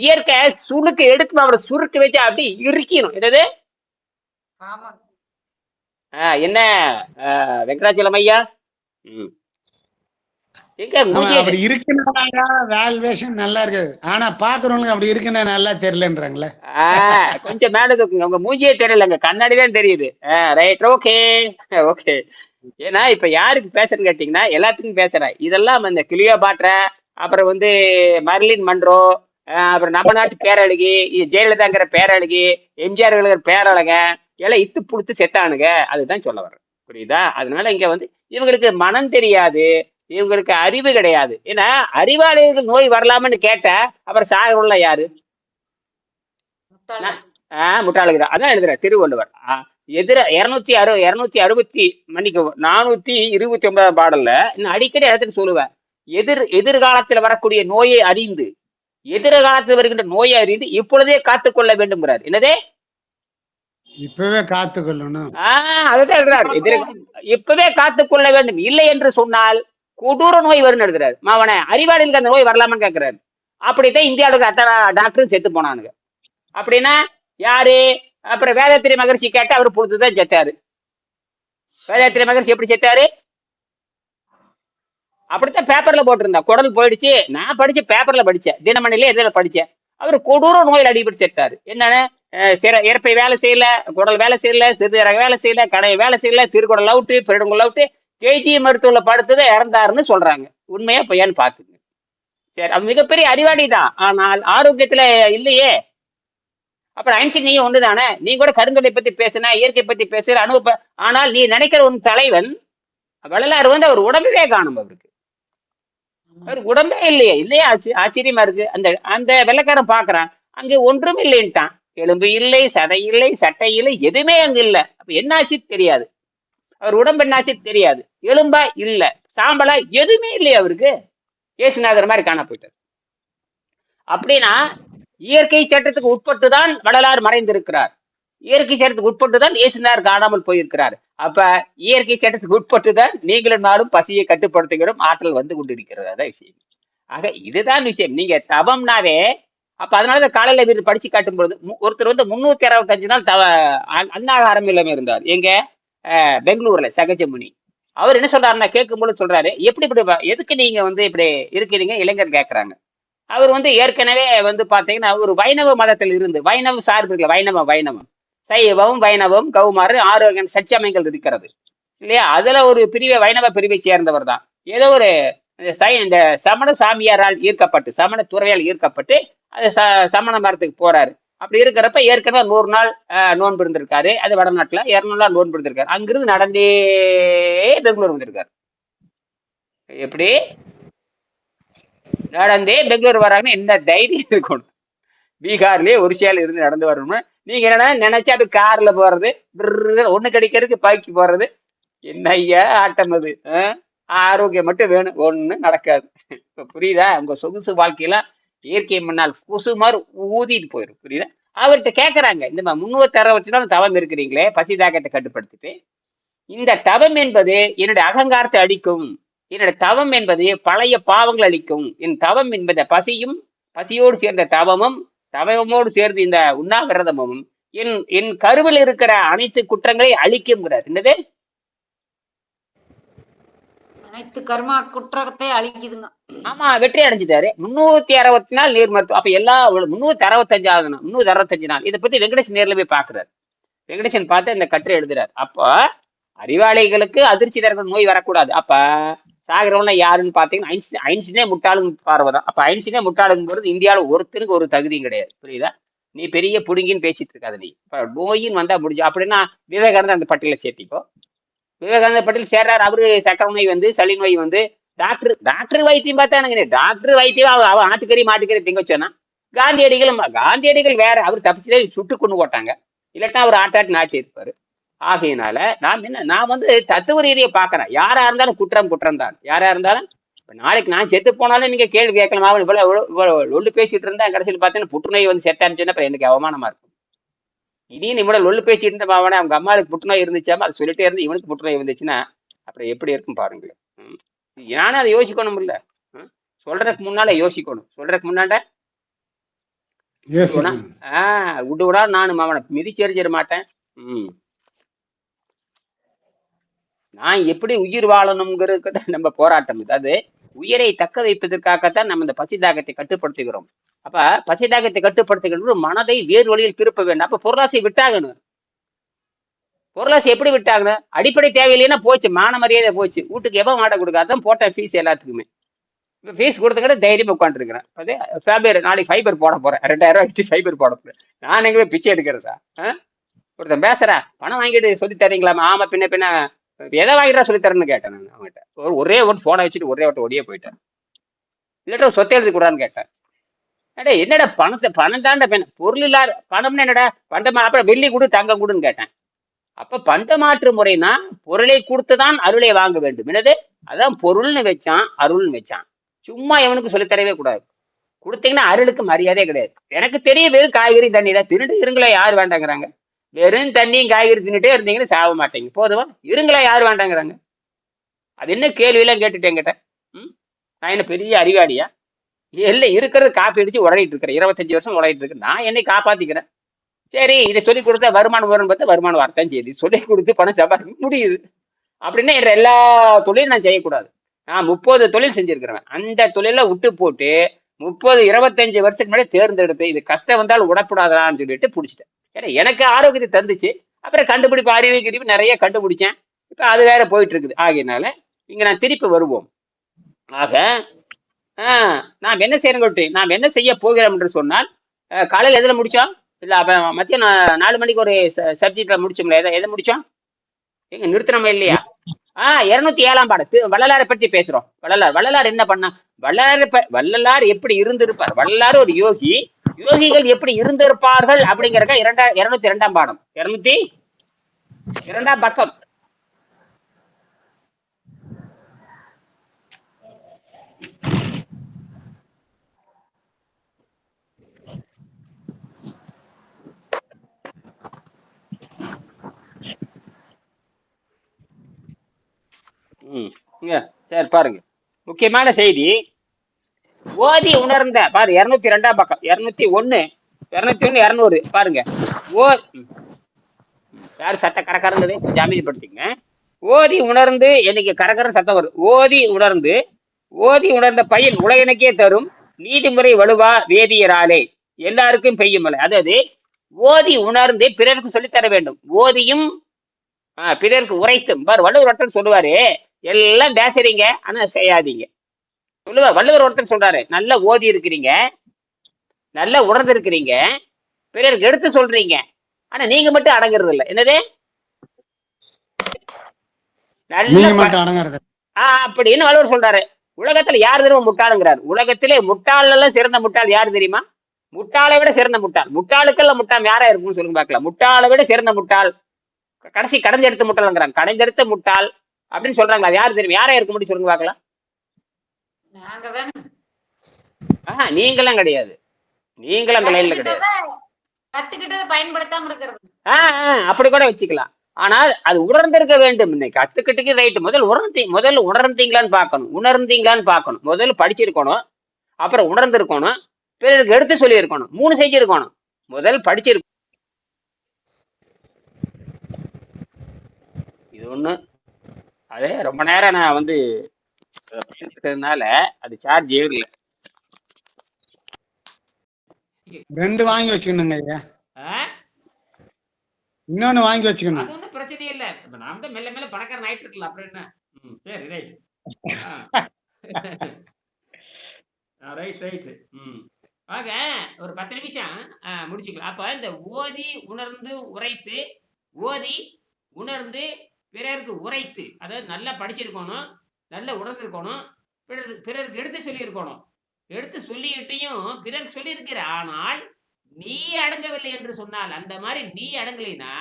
இயற்கை சுளுக்கு எடுக்கணும், அவரை சுருக்கு வச்சு அப்படி இறுக்கணும். என்னது என்ன வெங்கடாச்சலம் ஐயா? அப்படி இருக்குன்னா வேல்வேஷன் நல்லா இருக்குது. ஆனா பாக்குறவங்களுக்கு அப்படி இருக்குன்னா நல்லா தெரியலன்றாங்களே. கொஞ்சம் மேல தூக்குங்க, உங்க மூஞ்சியே தெரியலங்க, கண்ணாடி தான் தெரியுது. Right, okay okay. ஏன்னா இப்ப யாருக்கு பேசுறேன்னு கேட்டீங்கன்னா எல்லாத்துக்கும் பேசுறேன். இதெல்லாம் இந்த கிளியோபாட்ரா, அப்புறம் வந்து மர்லின் மன்றோ, அப்புறம் நம்ம நாட்டு பேரழகி, ஜெயலலிதாங்கிற பேரழகி, எம்ஜிஆர் பேரழக எல்லாம் இத்து புடுத்து செத்தானுங்க. அதுதான் சொல்ல வர்றேன். புரியுதா? அதனால இங்க வந்து இவங்களுக்கு மனம் தெரியாது, இவங்களுக்கு அறிவு கிடையாது. ஏன்னா அறிவாளிகளுக்கு நோய் வரலாம்னு கேட்ட அப்புறம் சாகணும்ல யாரு? முட்டாளுக்கு தான். அதான் எழுதுற திருவள்ளுவர். 429 பாடல்ல இன்னும் அடிக்கடி இடத்துக்கு சொல்லுவேன். எதிர்காலத்தில் வரக்கூடிய நோயை அறிந்து, எதிர்காலத்தில் வருகின்ற நோயை அறிந்து இப்பொழுதே காத்துக்கொள்ள வேண்டும்ங்கிறார். என்னதே? இப்பவே காத்துக்கொள்ளணும். அதுதான் எழுதுறாரு. இப்பவே காத்துக்கொள்ள வேண்டும், இல்லை என்று சொன்னால் கொடூர நோய் வரும்னு எழுதுறாரு. மாவன அறிவாளிகளுக்கு அந்த நோய் வரலாமான்னு கேட்கிறாரு. அப்படித்தான் இந்தியாவுக்கு அத்தனை டாக்டரும் செத்து போனானுங்க. அப்படின்னா யாரு? அப்புறம் வேதாத்திரி மகர்ஷி கேட்ட அவர் பொழுதுதான் செத்தாரு. வேதாத்திரி மகர்ஷி எப்படி செத்தாரு? அப்படித்தான் பேப்பர்ல போட்டிருந்தா. குடல் போயிடுச்சு. நான் படிச்ச பேப்பர்ல படிச்சேன், தினமணில எதிர படிச்சேன். அவர் கொடூர நோயில் அடிபட்டு செத்தாரு. என்னன்னு? இறப்பை வேலை செய்யல, குடல் வேலை செய்யல, சிறுநீரக வேலை செய்யல, கடை வேலை செய்யல, சிறுகுடல் அவுட்டு, பெருங்குடல் அவுட்டு, கேஜி மருத்துவ படுத்ததை இறந்தாருன்னு சொல்றாங்க. உண்மையா பொய்யான்னு பாத்துங்க. சரி, அவன் மிகப்பெரிய அறிவாளி தான், ஆனால் ஆரோக்கியத்துல இல்லையே. அப்புறம் ஐன்ஸ்டீன் நீ ஒண்ணுதானே, நீ கூட கருந்தொலை பத்தி பேசுன, இயற்கை பத்தி பேசுற, அனுபவ. ஆனால் நீ நினைக்கிற ஒரு தலைவன் வள்ளலார் வந்து அவர் உடம்பவே காணும். அவருக்கு உடம்பே இல்லையே. ஆச்சரியமா இருக்கு. அந்த வெள்ளைக்காரன் பாக்குறான், அங்க ஒன்றும் இல்லைன்ட்டான். எலும்பு இல்லை, சதை இல்லை, சட்டை இல்லை, எதுவுமே அங்க இல்ல. அப்ப என்னாச்சு தெரியாது. அவர் உடம்பு என்னாச்சு தெரியாது. எலும்பா இல்ல, சாம்பலா எதுவுமே இல்லையா அவருக்கு. ஏசுநாதர் மாதிரி காண போயிட்டார். அப்படின்னா இயற்கை சட்டத்துக்கு உட்பட்டுதான் வள்ளலார் மறைந்திருக்கிறார். இயற்கை சட்டத்துக்கு உட்பட்டுதான் இயேசுநாதர் காணாமல் போயிருக்கிறார். அப்ப இயற்கை சட்டத்துக்கு உட்பட்டுதான் நீங்களும் நாடும் பசியை கட்டுப்படுத்துகிறோம், ஆற்றல் வந்து கொண்டிருக்கிறது. அதான் விஷயம். ஆக இதுதான் விஷயம். நீங்க தவம்னாவே அப்ப அதனாலதான் காலையில வீடு படிச்சு காட்டும் பொழுது ஒருத்தர் வந்து 365 நாள் அன்னாகாரம் இல்லாம இருந்தார். எங்க? பெங்களூர்ல சகஜமுனி. அவர் என்ன சொல்றாருன்னா, கேட்கும்போது சொல்றாரு, எப்படி எதுக்கு நீங்க வந்து இப்படி இருக்கிறீங்க இளைஞர் கேட்கறாங்க. அவர் வந்து ஏற்கனவே வந்து பாத்தீங்கன்னா ஒரு வைணவ மதத்தில் இருந்து, வைணவ சார்பு இருக்குல்ல, வைணவம் சைவம் வைணவம் கௌமாறு 6 வகையான சச்சமைகள் இருக்கிறது இல்லையா? அதுல ஒரு பிரிவை வைணவ பிரிவை சேர்ந்தவர் தான். ஏதோ ஒரு இந்த சமண சாமியாரால் ஈர்க்கப்பட்டு, சமண துறையால் ஈர்க்கப்பட்டு அது சமண மரத்துக்கு போறாரு. அப்படி இருக்கிறப்ப ஏற்கனவே 100 நாள் நோன்பு இருந்திருக்காரு. அது வடநாட்டுல 200 நாள் நோன்பு இருந்திருக்காரு. அங்கிருந்து நடந்தே பெங்களூர் வந்திருக்காரு. எப்படி நடந்தே பெங்களூர் வராங்கன்னு என்ன தைரியம் இருக்கணும்? பீகார்லயே ஒரிசால இருந்து நடந்து வரணும்னா நீங்க என்னன்னா நினைச்சா அப்படி கார்ல போறது, ஒண்ணு கிடைக்கிறதுக்கு பைக்கு போறது, என்ன ஐயா ஆட்டம் அது? ஆரோக்கியம் மட்டும் வேணும், ஒண்ணு நடக்காது. இப்ப புரியுதா? உங்க சொகுசு வாழ்க்கையெல்லாம் இயற்கை முன்னால் குசுமார் ஊதிட்டு போயிடும். புரியுதா? அவர்கிட்ட கேட்கறாங்க, இந்த 360 நாள் தவம் இருக்கிறீங்களே, பசி தாக்கத்தை கட்டுப்படுத்திட்டு, இந்த தவம் என்பது என்னுடைய அகங்காரத்தை அழிக்கும், என்னுடைய தவம் என்பது பழைய பாவங்கள் அழிக்கும், என் தவம் என்பது பசியோடு சேர்ந்த தவமும், தவமோடு சேர்ந்து இந்த உண்ணாவிரதமும் என் கருவில் இருக்கிற அனைத்து குற்றங்களை அழிக்கும்ங்கிறார். என்னது? அனைத்து கர்மா குற்றத்தை அழிக்குதுங்க. ஆமா, வெற்றி அடைஞ்சிட்டாரு. 360 நாள் நீர் மருத்துவம். அப்ப எல்லா 365 நாள், 365 நாள். இதை பத்தி வெங்கடேசன் நேர்ல போய் பாக்குறாரு. வெங்கடேசன் பார்த்து இந்த கட்டுரை எழுதுறாரு. அப்ப அறிவாளிகளுக்கு அதிர்ச்சி தரக்கூடிய நோய் வரக்கூடாது. அப்ப சாகிறவன யாருன்னு பாத்தீங்கன்னா ஐன்ஸ்டீனே முட்டாளுங்க பார்வைதான். அப்ப ஐன்ஸ்டீனே முட்டாளுங்கும் போது இந்தியாவில் ஒருத்தருக்கு ஒரு தகுதியும் கிடையாது. புரியுதா? நீ பெரிய புடுங்கின்னு பேசிட்டு இருக்காது. நீ இப்ப நோயின்னு வந்தா முடிஞ்சு அப்படின்னா விவேகானந்தர் அந்த பட்டியல சேர்த்திக்கோ. விவேகானந்தர் பட்டியல் சேர்றாரு. அவரு சக்கரை நோய் வந்து, சளி நோய் வந்து, டாக்டர் வைத்தியம் பார்த்தா எனக்கு டாக்டர் வைத்தியம் அவன் ஆட்டுக்கறி மாட்டுக்கறி திங்க வச்சானா. காந்தியடிகள் வேற, அவர் தப்பிச்சுட்டே சுட்டு கொண்டு போட்டாங்க. இல்லாட்டா அவர் ஆட்டாட்டு நாட்டி இருப்பாரு. ஆகையினால நான் வந்து தத்துவ ரீதியை பாக்குறேன். யாரா இருந்தாலும் குற்றம் தான். யாரா இருந்தாலும் இப்ப நாளைக்கு நான் செத்து போனாலும் நீங்க கேள்வி கேட்கலாமா? இவ்வளவு ஒல்லு பேசிட்டு இருந்தா கடைசியில் பார்த்தீங்கன்னா புற்றுநோய் வந்து செத்தாருச்சுன்னா இப்ப எனக்கு அவமானமா இருக்கும். இதையும் இவ்வளவு லொல்லு பேசிட்டு இருந்த பாவனை அவங்க அம்மாவுக்கு புற்றுநோய் இருந்துச்சாமா, அது சொல்லிட்டே இருந்து இவனுக்கு புற்றுநோய் வந்துச்சுன்னா அப்புறம் எப்படி இருக்கும் பாருங்களேன். நானும் அதை யோசிக்கணும் இல்ல, சொல்றதுக்கு முன்னால யோசிக்கணும். சொல்றதுக்கு முன்னாண்ட விடுவிடா நானும் அவனை மிதிச்செறிஞ்சிட மாட்டேன். நான் எப்படி உயிர் வாழணுங்கிறது நம்ம போராட்டம். அது உயிரை தக்க வைப்பதற்காகத்தான் நம்ம இந்த பசிதாகத்தை கட்டுப்படுத்துகிறோம். அப்ப பசிதாகத்தை கட்டுப்படுத்துகின்ற மனதை வேறு வழியில் திருப்ப வேண்டும். அப்ப பொருளாசை விட்டாகணும். பொருளாசை எப்படி விட்டாகணும்? அடிப்படை தேவையில்லைன்னா போச்சு, மான மரியாதை போச்சு. வீட்டுக்கு எவன் வாடகை கொடுக்காதான் போட்ட ஃபீஸ் எல்லாத்துக்குமே. இப்போ ஃபீஸ் கொடுத்துக்கிட்ட தைரியமா உட்காந்துருக்கிறேன். அதே ஃபைபர், நாளைக்கு ஃபைபர் போட போறேன், 2000 ரூபாய்க்கு ஃபைபர் போட போறேன். நான் எங்க போய் பிச்சை எடுக்கிறதா? ஒருத்தன் பேசுறா, பணம் வாங்கிட்டு சொல்லி தரீங்களாமா? ஆமா, பின்ன எதை வாங்கிட்டா சொல்லி தரேன்னு கேட்டேன் நான் அவங்ககிட்ட. ஒரே ஓட்டு போனை வச்சுட்டு ஒரே ஓட்ட ஒடியே போயிட்டேன். இல்லாட்ட சொத்தை எழுதி கூடான்னு கேட்டேன். என்னடா பணம் தாண்ட பொருள் இல்லாத பணம்னு என்னடா பண்டமா? அப்புறம் வெள்ளி கொடு தங்கம் கொடுன்னு கேட்டேன். அப்ப பண்ட மாற்று முறைனா பொருளை கொடுத்துதான் அருளை வாங்க வேண்டும். என்னது? அதான் பொருள்னு வச்சான், அருள்னு வச்சான். சும்மா எவனுக்கு சொல்லித்தரவே கூடாது. கொடுத்தீங்கன்னா அருளுக்கு மரியாதையே கிடையாது. எனக்கு தெரிய வெறும் காய்கறி தண்ணி தான். திருடு இருங்களா யாரு வேண்டாங்கிறாங்க? வெறும் தண்ணியும் காய்கறி தின்னுட்டே இருந்தீங்கன்னு சாக மாட்டேங்க. போதுவா? இருங்களா யாரு வேண்டாங்கிறாங்க? அது என்ன கேள்வியெல்லாம் கேட்டுட்டேன் கேட்டேன். நான் என்ன பெரிய அறிவாளியா? எல்லாம் இருக்கிறது காப்பி அடிச்சு உழையிட்டு இருக்கிறேன். 25 வருஷம் உழையிட்டு இருக்கேன். நான் என்னை காப்பாத்திக்கிறேன். சரி, இதை சொல்லி கொடுத்தா வருமானம் வரும்னு பார்த்தா வருமானம் வரத்தான் செய்யுது. சொல்லி கொடுத்து பணம் சம்பாதிக்க முடியுது. அப்படின்னா என்ற எல்லா தொழிலும் நான் செய்யக்கூடாது. நான் 30 தொழில் செஞ்சிருக்கிறேன். அந்த தொழில விட்டு போட்டு 25 வருஷத்துக்கு முன்னாடி தேர்ந்தெடுத்து இது கஷ்டம் வந்தாலும் உடப்படாதான்னு சொல்லிட்டு பிடிச்சிட்டேன். ஏன்னா எனக்கு ஆரோக்கியத்தை தந்துச்சு. அப்புறம் கண்டுபிடிப்பு அறிவு நிறைய கண்டுபிடிச்சேன். இப்ப அது வேற போயிட்டு இருக்குது. ஆகையினால இங்க நான் திருப்பி வருவோம். ஆக நாம் என்ன செய்யறோம், நாம் என்ன செய்ய போகிறோம் என்று சொன்னால், காலையில் எதுல முடிச்சோம்? இல்ல அப்ப மத்தியம் 4 மணிக்கு ஒரு சப்ஜெக்ட்ல முடிச்சோம்ல. எதை முடிச்சோம்? எங்க நிறுத்தணுமா இல்லையா? 207ஆம் பாடம் வள்ளலாரை பற்றி பேசுறோம். வள்ளலார் என்ன பண்ணா? வள்ளலார் எப்படி இருந்திருப்பார்? வள்ளலார் ஒரு யோகி, யோகிகள் எப்படி இருந்திருப்பார்கள் அப்படிங்கிறக்க 202ஆம் பாடம், 202ஆம் பக்கம். சரி பாருங்க, முக்கியமான செய்தி. ஓதி உணர்ந்த பாரு 202ஆம் பக்கம், 201 200 பாருங்க. யாரு சட்ட கரகரங்குது? ஜாமீன்ப்படுத்திங்க. ஓதி உணர்ந்து, எனக்கு கரகர சத்தம் வரும். ஓதி உணர்ந்த பையன் உலகனுக்கே தரும் நீதிமுறை வலுவா வேதியராலே எல்லாருக்கும் பெய்யும் மழை. அதாவது ஓதி உணர்ந்து பிறருக்கு சொல்லித்தர வேண்டும். ஓதியும் பிறருக்கு உரைத்தும். பாரு வள்ளுவர் சொல்லுவாரு, எல்லாம் பேசுறீங்க ஆனா செய்யாதீங்க. சொல்லுவா வள்ளுவர் ஒருத்தர் சொல்றாரு, நல்ல ஓதி இருக்கிறீங்க, நல்ல உணர்ந்து இருக்கிறீங்க, பிறருக்கு எடுத்து சொல்றீங்க, ஆனா நீங்க மட்டும் அடங்குறது இல்ல. என்னது? நல்ல நீங்க மட்டும் அடங்குறது. அப்படின்னு வள்ளுவர் சொல்றாரு. உலகத்துல யார் தெரியுமா முட்டாளுங்கிறார்? உலகத்திலே முட்டாள் எல்லாம் சிறந்த முட்டாள் யார் தெரியுமா? முட்டாளை விட சிறந்த முட்டாள். முட்டாளுக்கெல்லாம் முட்டாள் யாரா இருக்கும்னு சொல்லுங்க பார்க்கலாம். முட்டாளை விட சிறந்த முட்டாள், கடைசி கடைஞ்செடுத்த முட்டாள்ங்கிறாங்க. கடைஞ்செடுத்த முட்டாள் அப்படின்னு சொல்றாங்களா? அது யாரு தெரியும்? யாரா இருக்க முடியும் சொல்லுங்க பார்க்கலாம். நீங்களாம் கிடையாது. நீங்களும் அந்த லைன்ல கிடையாது. கத்துக்கிட்டதை பயன்படுத்தாம இருக்கிறது. அப்படி கூட வச்சுக்கலாம். ஆனால் அது உணர்ந்திருக்க வேண்டும். இன்னைக்கு கத்துக்கிட்டுக்கு ரைட்டு. முதல்ல உணர்ந்தீங்களான்னு பார்க்கணும். முதல்ல படிச்சிருக்கணும், அப்புறம் உணர்ந்திருக்கணும், பிறருக்கு எடுத்து சொல்லி இருக்கணும். 3 செஞ்சிருக்கணும். முதல் படிச்சிருக்கணும். இது ஒண்ணு. அதே ரொம்ப நேரம் நான் வந்து பயன்படுத்துறதுனால அது சார்ஜ் ஏறல. 2 வாங்கி வச்சுக்கணுங்க ஐயா. இன்னொன்னு வாங்கி வச்சுக்கணும். அது ஒன்றும் பிரச்சனையே இல்லை. இப்போ நாம் தான் மெல்ல மெல்ல பணக்காரன் ஆயிட்டு இருக்கலாம். அப்புறம் என்ன? சரி ரைட். ரைட். ஆக ஒரு 10 நிமிஷம் முடிச்சுக்கலாம். அப்ப இந்த ஓதி உணர்ந்து உரைத்து, ஓதி உணர்ந்து பிறருக்கு உரைத்து, அதாவது நல்லா படிச்சிருக்கணும், நல்லா உணர்ந்திருக்கணும், பிறருக்கு எடுத்து சொல்லியிருக்கணும். எடுத்து சொல்லிட்டையும் பிறருக்கு சொல்லியிருக்கிற, ஆனால் நீ அடங்கவில்லை என்று சொன்னால், அந்த மாதிரி நீ அடங்கலைன்னா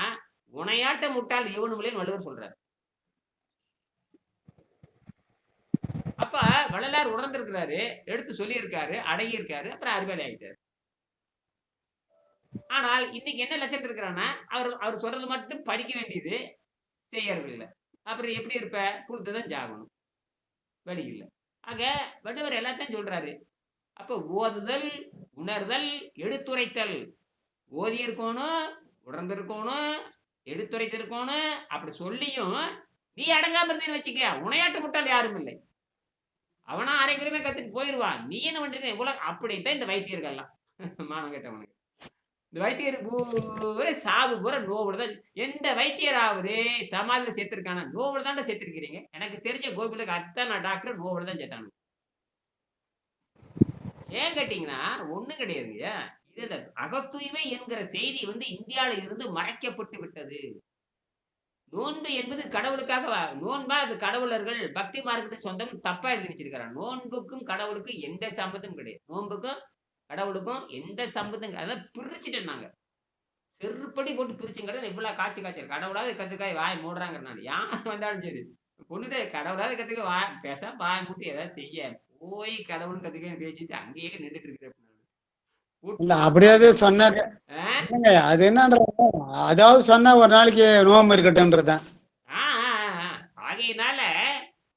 உனையாட்ட முட்டாள் எவனும் வள்ளுவர் சொல்றார். அப்ப வள்ளலார் உணர்ந்திருக்கிறாரு, எடுத்து சொல்லியிருக்காரு, அடங்கி இருக்காரு, அப்புறம் அறிவாளி ஆயிட்டாரு. ஆனால் இன்னைக்கு என்ன லட்சணம் இருக்கிறான்னா, அவர் சொல்றது மட்டும் படிக்க வேண்டியது, செய்யறது இல்லை. அப்புறம் எப்படி இருப்ப? கொடுத்துதான் ஜாகணும், வழி இல்லை. ஆக வள்ளுவர் எல்லாத்தையும் சொல்றாரு. அப்ப ஓதுதல், உணர்தல், எடுத்துரைத்தல். ஓதி இருக்கணும், உணர்ந்திருக்கணும், எடுத்துரைத்திருக்கணும். அப்படி சொல்லியும் நீ அடங்காம இருந்தேன்னு வச்சுக்க, உனையாட்டு முட்டாள் யாரும் இல்லை. அவனா அரைக்குறமே கத்துட்டு போயிடுவான். நீ என்ன பண்றீங்க இவ்வளவு? அப்படித்தான் இந்த வைத்தியர்கள்லாம் மானம் கேட்டவனுக்கு. இந்த வைத்தியர் பூரா சாவு பூரா நோவுல தான். எந்த வைத்தியராவது சமாதியில சேர்த்திருக்கானா? நோவுல தான் சேர்த்திருக்கிறீங்க. எனக்கு தெரிஞ்ச கோபிலுக்கு அத்தனை டாக்டர் நோவுல தான் சேர்த்தாங்க. ஏன் கேட்டீங்கன்னா ஒண்ணும் கிடையாதுங்க. இது அகத்தூய்மை என்கிற செய்தி வந்து இந்தியாவில இருந்து மறைக்கப்பட்டு விட்டது. நோன்பு என்பது கடவுளுக்காக, நோன்பா அது கடவுளர்கள் பக்தி மார்க்கத்தை சொந்தம் தப்பா எழுதி வச்சிருக்கிறாங்க. நோன்புக்கும் கடவுளுக்கும் எந்த சம்பந்தமும் கிடையாது. நோன்புக்கும் கடவுளுக்கும் எந்த சம்பந்தம் கிடையாது. அதெல்லாம் பிரிச்சுட்டேன் நாங்க. செருப்படி போட்டு பிரிச்சுங்கிறது இவ்வளவு காய்ச்சல். கடவுளாவது கத்துக்காய் வாய் மூடுறாங்க. நான் யார் வந்தாலும் சரி பொண்ணுட்டு கடவுளாவது கத்துக்க வாய் பேச வாய் மூட்டி ஏதாவது செய்ய போய் கடவுள் கத்துக்க பேசிட்டு அங்கேயே நின்றுட்டு இருக்கிறேன். இல்ல அப்படியாவது சொன்னாரு. அது என்னன்ற, அதாவது சொன்னா ஒரு நாளைக்கு நோம்பு இருக்கட்டும்ன்றதான். ஆகையினால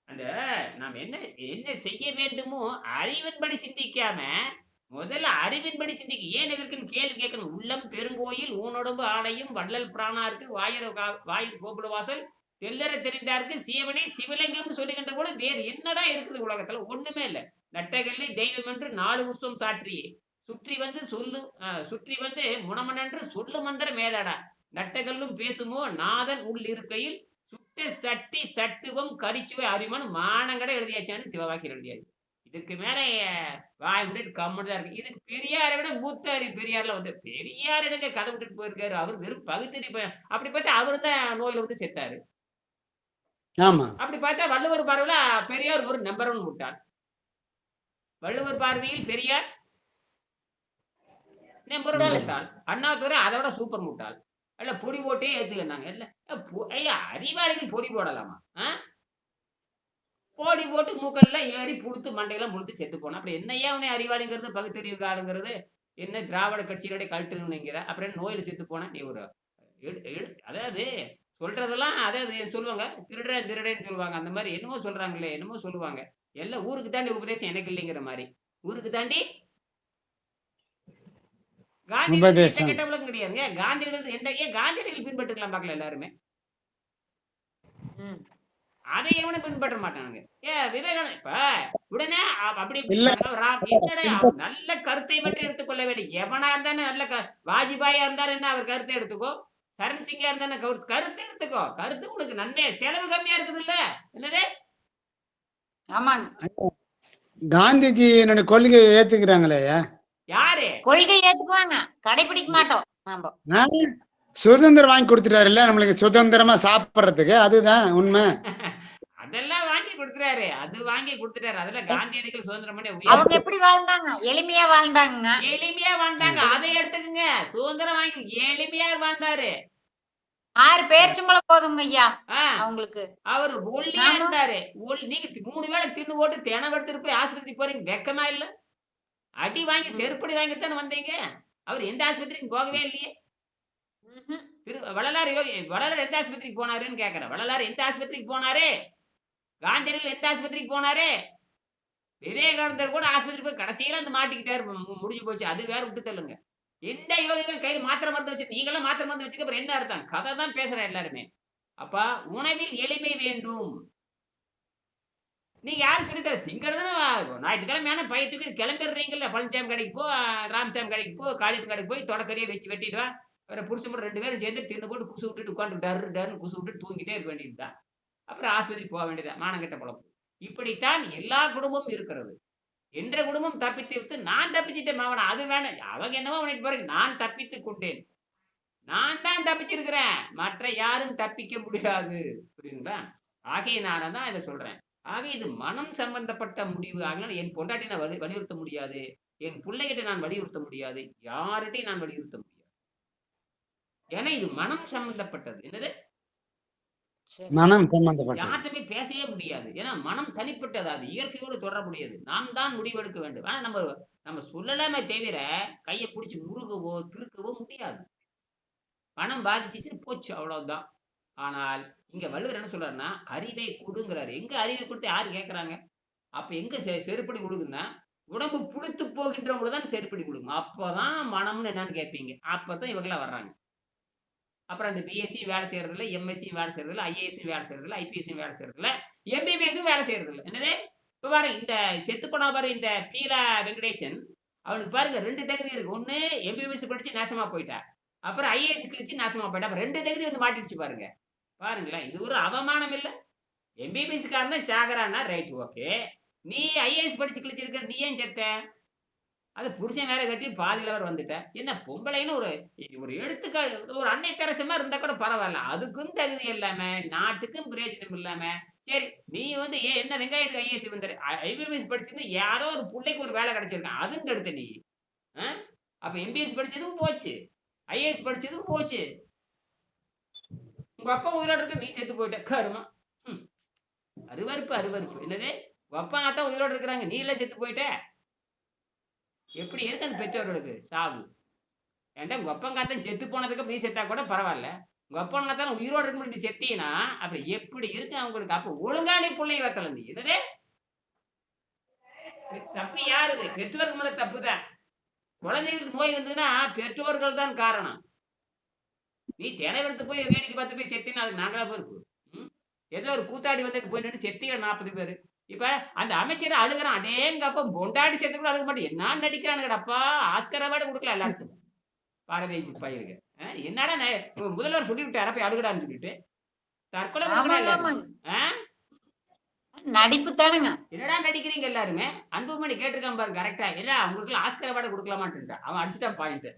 அந்த நாம் என்ன என்ன செய்ய வேண்டுமோ அறிவின்படி சிந்திக்காம முதல்ல அறிவின்படி சிந்திக்க. ஏன் எதற்குன்னு கேள்வி கேட்கணும். உள்ளம் பெருங்கோயில் ஊனொடம்பு ஆடையும் வள்ளல் பிராணாருக்கு வாயிற் கோபுர வாசல் தெல்லற தெரிந்தாருக்கு சீவனை சிவலிங்கம்னு சொல்லுகின்ற போது வேறு என்னடா இருக்குது உலகத்துல? ஒண்ணுமே இல்லை. நட்டகல்லி தெய்வம் என்று 4 உருவம் சாற்றியே சுற்றி வந்து முனமனன்று சொல்லு மந்திர மேதாடா. நட்டகல்லும் பேசுமோ நாதன் உள் இருக்கையில் சுட்ட சட்டி சட்டுவம் கரிச்சுவை அறிமன் மானங்கட எழுதியாச்சான்னு சிவவாக்கியம் எழுதியாச்சு. இதுக்கு மேல வாய் விட்டு கம்முன்னு தான் இருக்கு. இதுக்கு பெரியாரை விட மூத்த பெரியார்ல வந்து பெரியார் எனக்கு கதை விட்டுட்டு போயிருக்காரு. அவர் வெறும் பகுத்தறி. அப்படி பார்த்தா அவரு தான் நோயில வந்து செத்தாரு. அப்படி பார்த்தா வள்ளுவர் பார்வையில பெரியார் ஒரு நம்பர் 1 முட்டாள். வள்ளுவர் பார்வையில் பெரியார் முட்டாள். அண்ணாதுரை அதோட சூப்பர் முட்டாள். இல்ல பொடி போட்டே ஏத்துக்கிட்டாங்க. இல்ல ஐயா அறிவாளிகள் பொடி போடலாமா? பொடி போட்டு மூக்கல்ல ஏறி புடுத்து மண்டையெல்லாம் முழுத்து செத்து போனா அப்படி என்னையா அவனை அறிவாளிங்கிறது பகுத்தறிவு ஆளுங்கிறது என்ன திராவிட கட்சியினுடைய கல்ட்டுங்கிற அப்புறம் நோயில செத்து போனா நீ ஒரு அதாவது சொல்றதெல்லாம் அதாவது சொல்லுவாங்க திருடன்னு சொல்லுவாங்க. அந்த மாதிரி என்னமோ சொல்றாங்களே என்னமோ சொல்லுவாங்க. எல்லாம் ஊருக்கு தாண்டி உபதேசம் எனக்கு இல்லைங்கிற மாதிரி. ஊருக்கு தாண்டி காந்தியடிகள் கெட்டவளும் கிடையாதுங்க. காந்தியடிகள் காந்தியடிகள் பின்பற்றுக்கலாம் பார்க்கல எல்லாருமே. அதை எவனை பின்பற்ற மாட்டானுங்க. விவேகானந்த இப்ப உடனே அப்படி நல்ல கருத்தை மட்டும் எடுத்துக்கொள்ள வேண்டும். எவனா இருந்தானே நல்ல வாஜ்பாயா இருந்தாரு என்ன அவர் கருத்தை எடுத்துக்கோ. சரண் சிங்கா இருந்தானே கருத்தை எடுத்துக்கோ. கருத்து உனக்கு நன்மை செலவு கம்மியா இருக்குது இல்ல? என்னது? ஆமாங்க. காந்திஜி என்னோட கொள்கையை ஏத்துக்கிறாங்களேயா? யாரு கொள்கை ஏத்துக்குவாங்க, கடைபிடிக்க மாட்டோம் நாம. நான் சுதந்திரம் வாங்கி கொடுத்துட்டாருல்ல நம்மளுக்கு, சுதந்திரமா சாப்பிடுறதுக்கு. அதுதான் உண்மை. அதெல்லாம் வாங்கி கொடுத்துறாரு, அது வாங்கி கொடுத்துட்டாரு. அதெல்லாம் காந்தியடிகள் சுதந்திரம் பண்ணி அவங்க எப்படி வாழ்ந்தாங்க? எளிமையா வாழ்ந்தாங்க. எளிமையா வாழ்ந்தாங்க. அதை எடுத்துக்குங்க. சுதந்திரம் வாங்கி எளிமையா வாழ்ந்தாரு. 6 பேரிச்சம்பழம் போதுங்க ஐயா அவங்களுக்கு. அவர் ஒல்லியா இருந்தாரு. நீங்க 3 வேளை தின்னு போட்டு தினம் எடுத்துட்டு போய் ஆஸ்பத்திரி போறீங்க, வெக்கமா இல்ல? அடி வாங்கி செருப்படி வாங்கிட்டு தானே வந்தீங்க. அவர் எந்த ஆஸ்பத்திரிக்கும் போகவே இல்லையே. வள்ளலார் எந்த ஆஸ்பத்திரிக்கு போனாருன்னு கேக்குறேன். வள்ளலார் எந்த ஆஸ்பத்திரிக்கு போனாரு? காந்தியடிகள் எந்த ஆஸ்பத்திரிக்கு போனாரு? விவேகானந்தர் கூட ஆஸ்பத்திரி போய் கடைசியில வந்து மாட்டிக்கிட்டாரு, முடிஞ்சு போச்சு. அது வேற விட்டு தள்ளுங்க. எந்த யோகிகள் கையில் மாத்திரை மருந்து வச்சு, நீங்களும் மாத்திரை மருந்து வச்சுக்க அப்புறம் என்ன அர்த்தம்? கதை தான் பேசுறேன் எல்லாருமே. அப்ப உணவில் எளிமை வேண்டும். நீங்க யாரும் சொல்லித்தர திங்கிறதுனா ஞாயிற்றுக்கிழமை பயத்துக்கு கிளம்பிடுறீங்கல்ல. பழனிசாமி கடைக்கு போ, ராமசாமி கடைக்கு போ, காளிப்பு கடைக்கு போய் தொடக்கறியை வச்சு வெட்டிடுவா. வேற புருஷன் 2 பேரும் சேர்ந்து தின்னு போட்டு குசு விட்டுட்டு உட்காந்து டர்னு குசு விட்டு தூங்கிட்டே இருக்க வேண்டியதுதான். அப்புறம் ஆஸ்பத்திரி போக வேண்டியதான். மானங்கெட்ட பழப்பு. இப்படித்தான் எல்லா குடும்பமும் இருக்கிறது. என்ற குடும்பம் தப்பித்து விட்டு நான் தப்பிச்சுட்டேன் மாவன, அது வேணாம். அவங்க என்னவோ பண்ணிட்டு பாருங்க, நான் தப்பித்து கொண்டேன். நான் தான் தப்பிச்சிருக்கிறேன், மற்ற யாரும் தப்பிக்க முடியாது. புரியுதுங்களா? ஆகையினால தான் இதை சொல்றேன். ஆக இது மனம் சம்பந்தப்பட்ட முடிவு. ஆகினால என் பொண்டாட்டி நான் வலியுறுத்த முடியாது, என் பிள்ளைகிட்ட நான் வலியுறுத்த முடியாது, யார்கிட்டையும் நான் வலியுறுத்த முடியாது. ஏன்னா இது மனம் சம்பந்தப்பட்டது. என்னது? மனம் சம்பந்தப்பட்டது. யார்கிட்டமே பேசவே முடியாது. ஏன்னா மனம் தனிப்பட்டது, அது இயற்கையோடு தொடரக்கூடியது. நாம் தான் முடிவெடுக்க வேண்டும். ஆனா நம்ம சொல்லலாமே தவிர கையை பிடிச்சி முருகவோ திருக்கவோ முடியாது. மனம் பாதிச்சுன்னு போச்சு, அவ்வளவுதான். ஆனால் இங்க வள்ளுவர் என்ன சொல்றாருன்னா, அறிவை கொடுங்கிறாரு. எங்க அறிவை கொடுத்து யாரு கேட்கறாங்க? அப்ப எங்க செருப்படி கொடுக்குன்னா, உடம்பு புழுத்து போகின்றவங்கதான் செருப்படி கொடுக்கும். அப்பதான் மனம்னு என்னன்னு கேட்பீங்க. அப்பதான் இவங்கெல்லாம் வர்றாங்க. அப்புறம் அந்த பிஎஸ்சி வேலை செய்யறதில்ல, எம்எஸ்சி வேலை செய்யறதில்ல, ஐஏஎஸ் வேலை செய்யறதில்ல, ஐபிஎஸ் வேலை செய்யறதில்ல, எம்பிபிஎஸ் வேலை செய்யறதில்ல. என்னது? இப்ப பாருங்க, இந்த செத்து போனா பாரு இந்த பீலா வெங்கடேசன், அவனுக்கு பாருங்க 2 தகுதி இருக்கு. ஒண்ணு எம்பிபிஎஸ் படிச்சு நாசமா போயிட்டா, அப்புறம் ஐஏஎஸ் கிழிச்சு நாசமா போயிட்டா. அப்புறம் 2 தகுதி வந்து மாட்டிடுச்சு பாருங்க. பாருங்களேன், இது ஒரு அவமானம் இல்ல? எம்பிபிஎஸ் காரன் தான் சாகரானா ரைட், ஓகே. நீ ஐஏஎஸ் படிச்சு கிழிச்சிருக்க, நீ ஏன் செத்த? அது புருஷன் வேற கட்டி பாதியில வர வந்துட்ட. என்ன பொம்பளைன்னு ஒரு எடுத்துக்காட்டு, ஒரு அன்னை தெரசமா இருந்தா கூட பரவாயில்ல. அதுக்கும் தகுதி இல்லாம, நாட்டுக்கும் பிரயோஜனம் இல்லாம, சரி நீ வந்து என்ன வெங்காயத்துக்கு ஐஏஎஸ் வந்தாரு, ஐபிஎஸ் படிச்சிருந்து யாரோ ஒரு பிள்ளைக்கு ஒரு வேலை கிடைச்சிருக்கான், அதுவும் கெடுத்த நீ. அப்ப எம்பிஎஸ் படிச்சதும் போச்சு, ஐஏஎஸ் படிச்சதும் போச்சு. உங்க அப்பா உயிரோட இருக்க, நீ செத்து போயிட்ட. கருமா. அருவருப்பு அருவருப்பு. என்னது? உங்க அப்பா தான் உயிரோட இருக்கிறாங்க, நீ எல்லாம் செத்து போயிட்ட. எப்படி இருக்கு அந்த பெற்றோர்களுக்கு சாவு? ஏன்டா உங்க அப்பங்காத்தான் செத்து போனதுக்கு நீ செத்தா கூட பரவாயில்ல, உங்க அப்பங்காத்தான் உயிரோடு இருக்கும் நீ செத்தீனா அப்படி எப்படி இருக்கு அவங்களுக்கு? அப்ப ஒழுங்கா நீ பிள்ளைய வளர்த்தல. நீ என்னது தப்பு? யாரு? பெற்றோர்கள் மேல தப்புதான். குழந்தைகளுக்கு நோய் வந்ததுன்னா பெற்றோர்கள் தான் காரணம். நீ தினைவெடுத்து போய் வேடிக்கை பார்த்து போய் செத்தினா அதுக்கு நாங்களா பொறுப்பு? ஏதோ ஒரு கூத்தாடி வந்துட்டு போய் நின்று செத்திய 40 பேரு. இப்ப அந்த அமைச்சர் அழுகிறான், அடேங்கப்பா பொண்டாடி சேர்த்து கூட அழுக மாட்டேன், என்ன நடிக்கிறானுங்கடப்பா, ஆஸ்கர் அவார்டு கொடுக்கல எல்லாருக்கும் பாரதேசி பயிருக்கு. என்னடா முதல்வர் சொல்லி விட்டாரா போய் அழுகடான்னு சொல்லிட்டு தற்கொலை நடிப்பு தானுங்க. என்னடா நடிக்கிறீங்க எல்லாருமே? அன்புமணி கேட்டிருக்கான் பாரு கரெக்டா, இல்ல அவங்களுக்கு ஆஸ்கர் அவார்டு கொடுக்கலாமான்ட்டு அவன் அடிச்சுட்டான் பாயிண்ட்.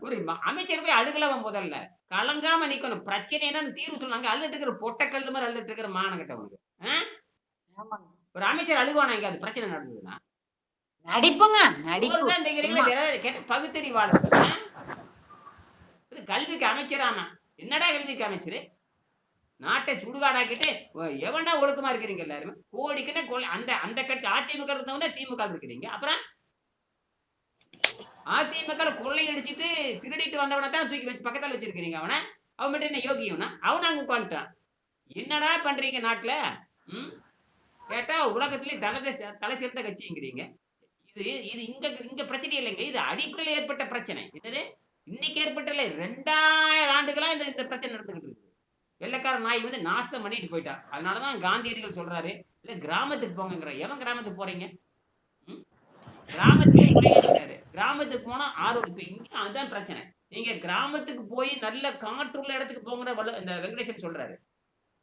ஒரு அமைச்சர் போய் அழுகலாம், முதல்ல கலங்காம நிக்கணும். பிரச்சனை என்னன்னு தீர்வு சொன்னாங்க. அழுதுட்டு இருக்கிற பொட்டக்கழுது மாதிரி அழுதுட்டு இருக்கிற மானகட்டவனுக்கு ஒரு அமைச்சர் அழுகுவானா? இங்க அது பிரச்சனை நடந்ததுன்னா நடிப்புங்க, நடிப்பு. பகுத்தறிவாளர் கல்விக்கு அமைச்சரானா? என்னடா கல்விக்கு அமைச்சரு? நாட்டை சுடுகாடாக்கிட்டு எவன்டா ஒழுக்கமா இருக்கிறீங்க எல்லாருமே? கோடிக்குன்னு அந்த அந்த கட்சி அதிமுக இருந்தவங்க திமுக இருக்கிறீங்க. அப்புறம் அதிமுக கொள்ளை அடிச்சுட்டு திருடிட்டு வந்தவனை தான் தூக்கி வச்சு பக்கத்தால் வச்சிருக்கிறீங்க. அவன் மட்டும் என்ன யோகியவனா? அவன் அங்க உட்காந்துட்டான். என்னடா பண்றீங்க நாட்டுல? கேட்டா உலகத்திலே தலை சிறந்த கட்சிங்கிறீங்க. இது இது இங்க பிரச்சனை இல்லைங்க, இது அடிப்படையில் ஏற்பட்ட பிரச்சனை. என்னது? இன்னைக்கு ஏற்பட்டல 2000 ஆண்டுகளா இந்த பிரச்சனை நடந்துகிட்டு இருக்கு. வெள்ளக்கார நாய் வந்து நாசம் பண்ணிட்டு போயிட்டான். அதனாலதான் காந்தியடிகள் சொல்றாரு, இல்ல கிராமத்துக்கு போங்கிற. எவன் கிராமத்துக்கு போறீங்க? கிராமத்துக்கு போனா ஆரோக்கியம். அதுதான் பிரச்சனை. நீங்க கிராமத்துக்கு போய் நல்ல காற்றுள்ள இடத்துக்கு போங்கிற இந்த வெங்கடேசன் சொல்றாரு.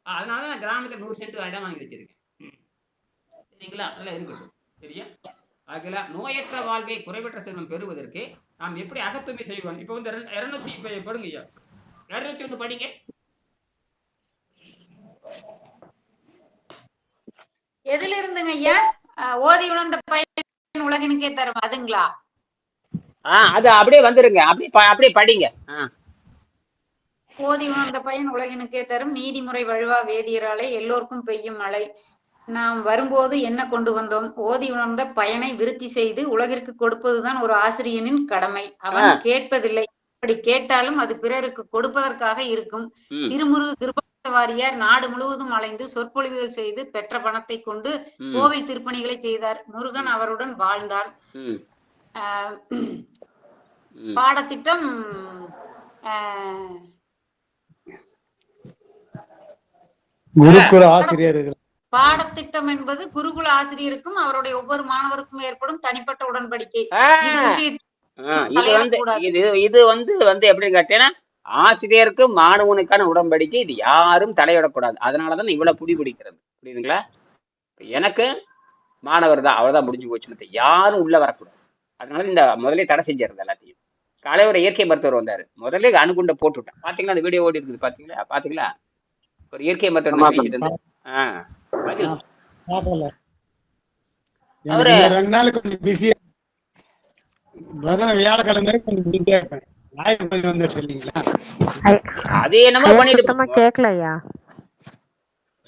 அதனாலதான் நான் கிராமத்துல 100 சென்ட் இடம் வாங்கி வச்சிருக்கேன். சரிங்களா? நல்லா இருக்கட்டும். சரியா? ஆகல நோயற்ற வாழ்க்கை குறைவற்ற செல்வம் பெறுவதற்கு நாம் எப்படி அகத்துமை செய்வோம்? இப்ப வந்து 200 படுங்க ஐயா. 201 படிங்க. எதுல இருந்துங்க ஐயா? ஓதி உணர்ந்த பயன் உலகினுக்கே தரும் அதுங்களா? அது அப்படியே வந்துருங்க. அப்படியே படிங்க. ஓதி உணர்ந்த பயன் உலகினுக்கே தரும் நீதிமுறை வழுவா வேதியராலே எல்லோருக்கும் பெய்யும் மழை. நாம் வரும்போது என்ன கொண்டு வந்தோம்? ஓதி உணர்ந்த பயனை விருத்தி செய்து உலகிற்கு கொடுப்பதுதான் ஒரு ஆசிரியனின் கடமை. அவன் கேட்பதில்லை. அப்படி கேட்டாலும் அது பிறருக்கு கொடுப்பதற்காக இருக்கும். திருமுருகு கிருபானந்த வாரியார் நாடு முழுவதும் அலைந்து சொற்பொழிவுகள் செய்து பெற்ற பணத்தை கொண்டு கோவில் திருப்பணிகளை செய்தார். முருகன் அவருடன் வாழ்ந்தான். பாடத்திட்டம் குருகுல ஆசிரியர்கள். பாடத்திட்டம் என்பது குருகுல ஆசிரியருக்கும் அவருடைய ஒவ்வொரு மாணவருக்கும் ஏற்படும் தனிப்பட்ட உடன்படிக்கை. இது வந்து எப்படி கேட்டீங்கன்னா, ஆசிரியருக்கும் மாணவனுக்கான உடன்படிக்கை. இது யாரும் தலையிடக்கூடாது. அதனாலதான் இவ்வளவு பிடிக்கிறது. புரியுதுங்களா? எனக்கு மாணவர் தான், அவ்வளவுதான், முடிஞ்சு போச்சு. யாரும் உள்ள வரக்கூடாது. அதனால இந்த முதலே தடை செஞ்சிருது எல்லாத்தையும். காலை ஒரு இயற்கை மருத்துவர் வந்தாரு. முதல்ல அணுகுண்ட போட்டுவிட்டேன். பாத்தீங்களா? அந்த வீடியோ ஓடி இருக்குது. பாத்தீங்களா? ஒரு இயற்கை மருத்துவர் பேசிட்டு இருந்து அவரு 2 நாள் கொஞ்சம் பிஸியா, வியாழக்கிழமை கொஞ்சம் பிஸியா இருப்பேன். அது என்னமோ பண்ணிட்டு கேட்கலையா?